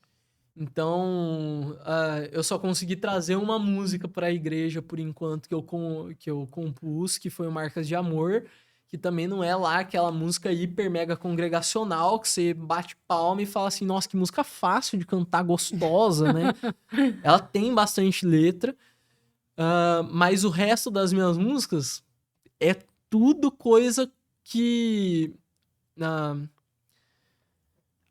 Então, eu só consegui trazer uma música para a igreja por enquanto que eu compus, que foi o Marcas de Amor, que também não é lá aquela música hiper mega congregacional que você bate palma e fala assim, nossa, que música fácil de cantar, gostosa, né? Ela tem bastante letra, mas o resto das minhas músicas é tudo coisa que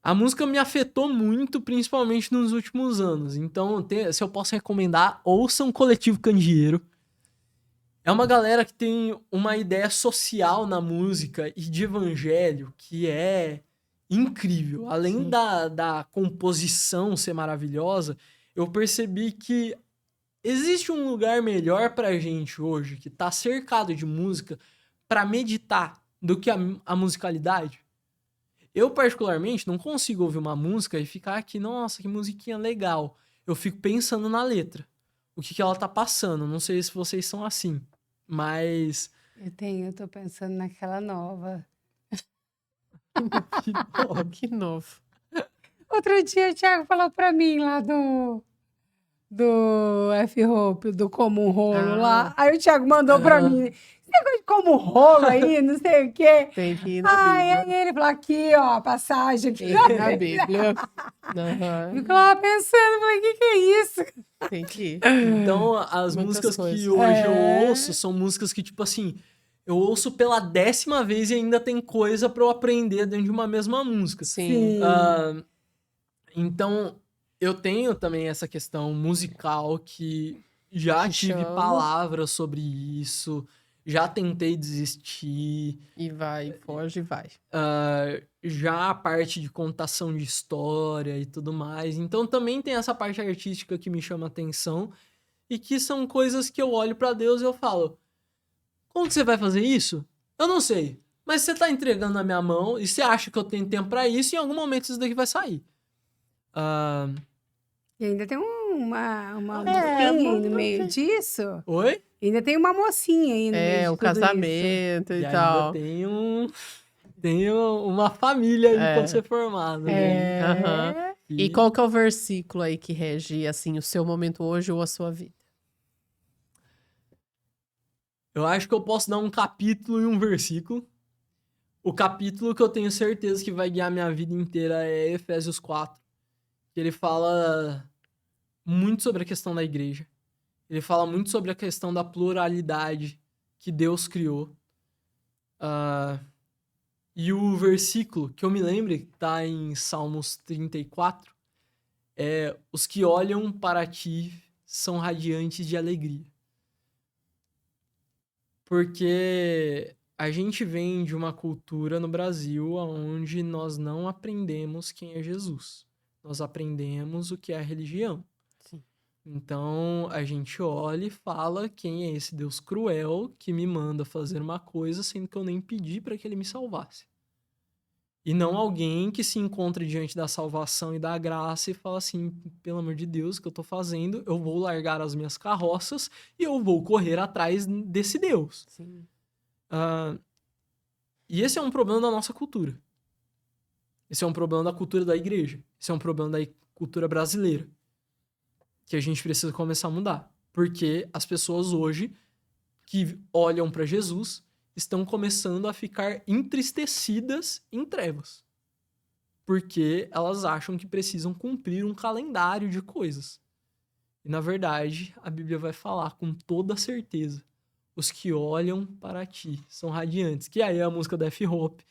a música me afetou muito, principalmente nos últimos anos. Então, se eu posso recomendar, ouçam Coletivo Candeeiro. É uma galera que tem uma ideia social na música e de evangelho que é incrível. Além da composição ser maravilhosa, eu percebi que existe um lugar melhor pra gente hoje, que tá cercado de música, pra meditar do que a musicalidade. Eu, particularmente, não consigo ouvir uma música e ficar aqui, nossa, que musiquinha legal. Eu fico pensando na letra. O que ela tá passando. Não sei se vocês são assim, mas... Eu tô pensando naquela nova. Que novo. Outro dia o Thiago falou pra mim lá do F-Hope, do Como um Rolo lá. Aí o Thiago mandou pra mim, esse negócio de como um rolo aí, não sei o quê. Tem que ir na Bíblia. Aí ele falou, aqui, ó, a passagem. Tem que ir na Bíblia. Ficou lá pensando, falei, que é isso? Tem que ir. Então, as Muitas músicas coisas. que hoje eu ouço são músicas que, tipo assim, eu ouço pela 10ª vez e ainda tem coisa pra eu aprender dentro de uma mesma música. Sim. Então, eu tenho também essa questão musical que já tive chama. palavras sobre isso, já tentei desistir. E vai, foge e vai. Já a parte de contação de história e tudo mais. Então também tem essa parte artística que me chama atenção e que são coisas que eu olho pra Deus e eu falo, como que você vai fazer isso? Eu não sei, mas você tá entregando na minha mão e você acha que eu tenho tempo pra isso e em algum momento isso daqui vai sair. E ainda tem uma mocinha aí no meio disso. Oi? Ainda tem uma mocinha aí no meio de o tudo casamento e ainda tal. tem uma família aí pra ser formada. isso. Né? Aham. E qual que é o versículo aí que rege, assim, o seu momento hoje ou a sua vida? Eu acho que eu posso dar um capítulo e um versículo. O capítulo que eu tenho certeza que vai guiar minha vida inteira é Efésios 4. Que ele fala muito sobre a questão da igreja. Ele fala muito sobre a questão da pluralidade que Deus criou. E o versículo que eu me lembro, que está em Salmos 34, é: os que olham para ti são radiantes de alegria. Porque a gente vem de uma cultura no Brasil onde nós não aprendemos quem é Jesus. Nós aprendemos o que é a religião. Sim. Então, a gente olha e fala: quem é esse Deus cruel que me manda fazer uma coisa sendo que eu nem pedi para que ele me salvasse? E não alguém que se encontra diante da salvação e da graça e fala assim: pelo amor de Deus, o que eu tô fazendo? Eu vou largar as minhas carroças e eu vou correr atrás desse Deus. Sim. E esse é um problema da nossa cultura. Esse é um problema da cultura da igreja. Esse é um problema da cultura brasileira. Que a gente precisa começar a mudar. Porque as pessoas hoje que olham para Jesus estão começando a ficar entristecidas em trevas. Porque elas acham que precisam cumprir um calendário de coisas. E, na verdade, a Bíblia vai falar com toda certeza: os que olham para ti são radiantes. Que aí é a música da F-Hope.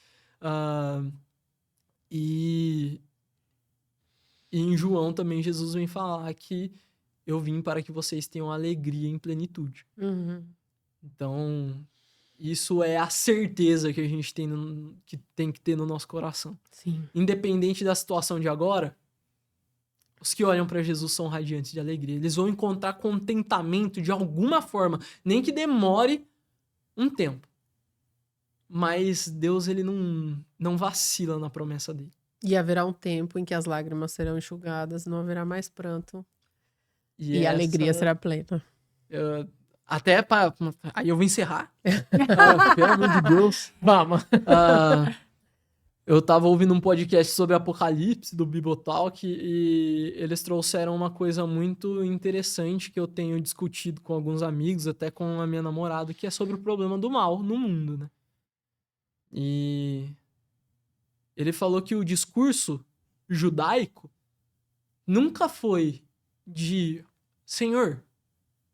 E em João também Jesus vem falar que eu vim para que vocês tenham alegria em plenitude. Uhum. Então, isso é a certeza que a gente tem que ter no nosso coração. Sim. Independente da situação de agora, os que olham para Jesus são radiantes de alegria. Eles vão encontrar contentamento de alguma forma, nem que demore um tempo. Mas Deus, ele não vacila na promessa dele. E haverá um tempo em que as lágrimas serão enxugadas, não haverá mais pranto. E a alegria será plena. Aí eu vou encerrar. Pelo amor de Deus. Vamos. Eu tava ouvindo um podcast sobre Apocalipse, do Bibotalk, e eles trouxeram uma coisa muito interessante que eu tenho discutido com alguns amigos, até com a minha namorada, que é sobre o problema do mal no mundo, né? E ele falou que o discurso judaico nunca foi de: Senhor,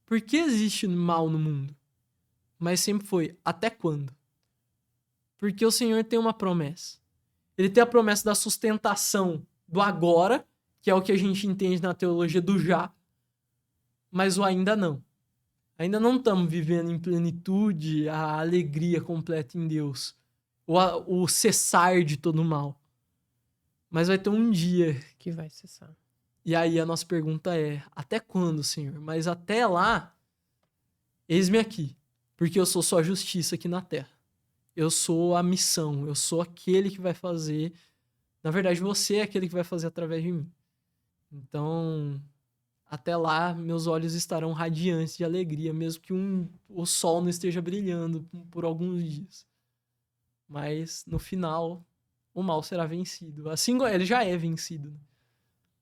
por que existe mal no mundo? Mas sempre foi: até quando? Porque o Senhor tem uma promessa. Ele tem a promessa da sustentação do agora, que é o que a gente entende na teologia do já, mas o ainda não. Ainda não estamos vivendo em plenitude a alegria completa em Deus, o cessar de todo o mal. Mas vai ter um dia que vai cessar. E aí a nossa pergunta é: até quando, Senhor? Mas até lá, eis-me aqui, porque eu sou sua justiça aqui na terra. Eu sou a missão, eu sou aquele que vai fazer. Na verdade, você é aquele que vai fazer através de mim. Então, até lá, meus olhos estarão radiantes de alegria, mesmo que o sol não esteja brilhando por alguns dias. Mas, no final, o mal será vencido. Assim, ele já é vencido, né?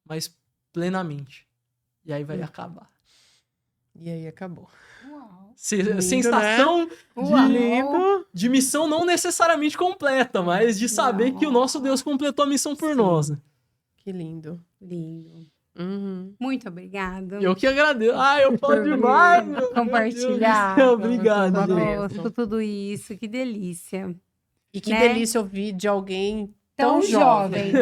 Mas plenamente. E aí vai acabar. E aí acabou. Uau. Sensação, né? de missão não necessariamente completa, mas de saber que o nosso Deus completou a missão por nós. Né? Que lindo. Lindo. Uhum. Muito obrigada. Eu que agradeço. Eu falo demais. Compartilhar. Obrigado, conosco tudo isso. Que delícia. E que delícia ouvir de alguém tão jovem.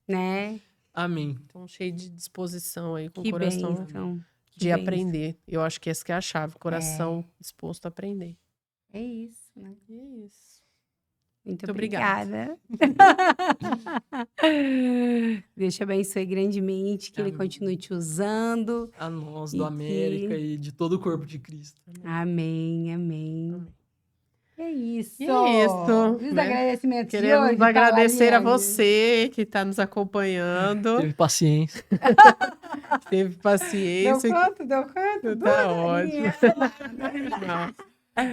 Né? Amém. Tão cheio de disposição aí, com que o coração bênção. de aprender. Eu acho que essa que é a chave, coração disposto a aprender. É isso, né? É isso. Muito obrigada. Deus te abençoe grandemente, que Ele continue te usando. A nós do América e de todo o corpo de Cristo. Amém, amém. É isso. E é isso, E os né? agradecimentos de Queremos hoje, agradecer a Lariane? você que está nos acompanhando. Teve paciência. Teve Deu paciência. quanto? Deu quanto? Tá 2 ótimo. horinhas. Não.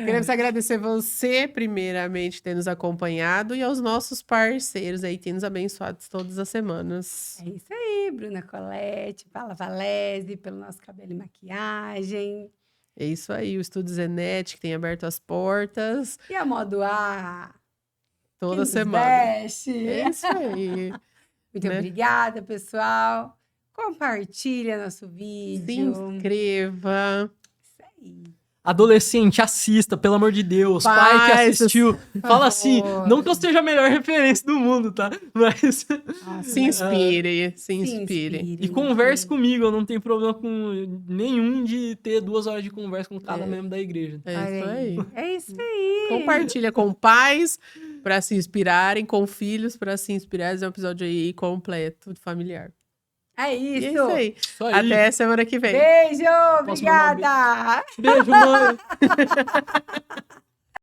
Queremos agradecer você, primeiramente, ter nos acompanhado e aos nossos parceiros aí, que têm nos abençoado todas as semanas. É isso aí, Bruna Colette, Paula Valese, pelo nosso cabelo e maquiagem. É isso aí, o Estúdio Zenete, que tem aberto as portas E a Modo A, que toda nos semana. veste. É isso aí. Muito né? obrigada, pessoal. Compartilha nosso Se vídeo. inscreva. Isso aí. Adolescente, assista, pelo amor de Deus. Pai que Faz, assistiu. Fala assim, favor. não que eu seja a melhor referência do mundo, tá? Mas. Nossa, Se inspire, se se inspire. E converse comigo, eu não tenho problema com nenhum de ter 2 horas de conversa com cada É. membro da igreja. É Olha isso aí. É isso aí. Compartilha com pais para se inspirarem, com filhos para se inspirarem. É um episódio aí completo, familiar. É E isso. é isso aí. Isso aí. Até semana que vem. Beijo, Posso mandar um obrigada. Beijo, mãe.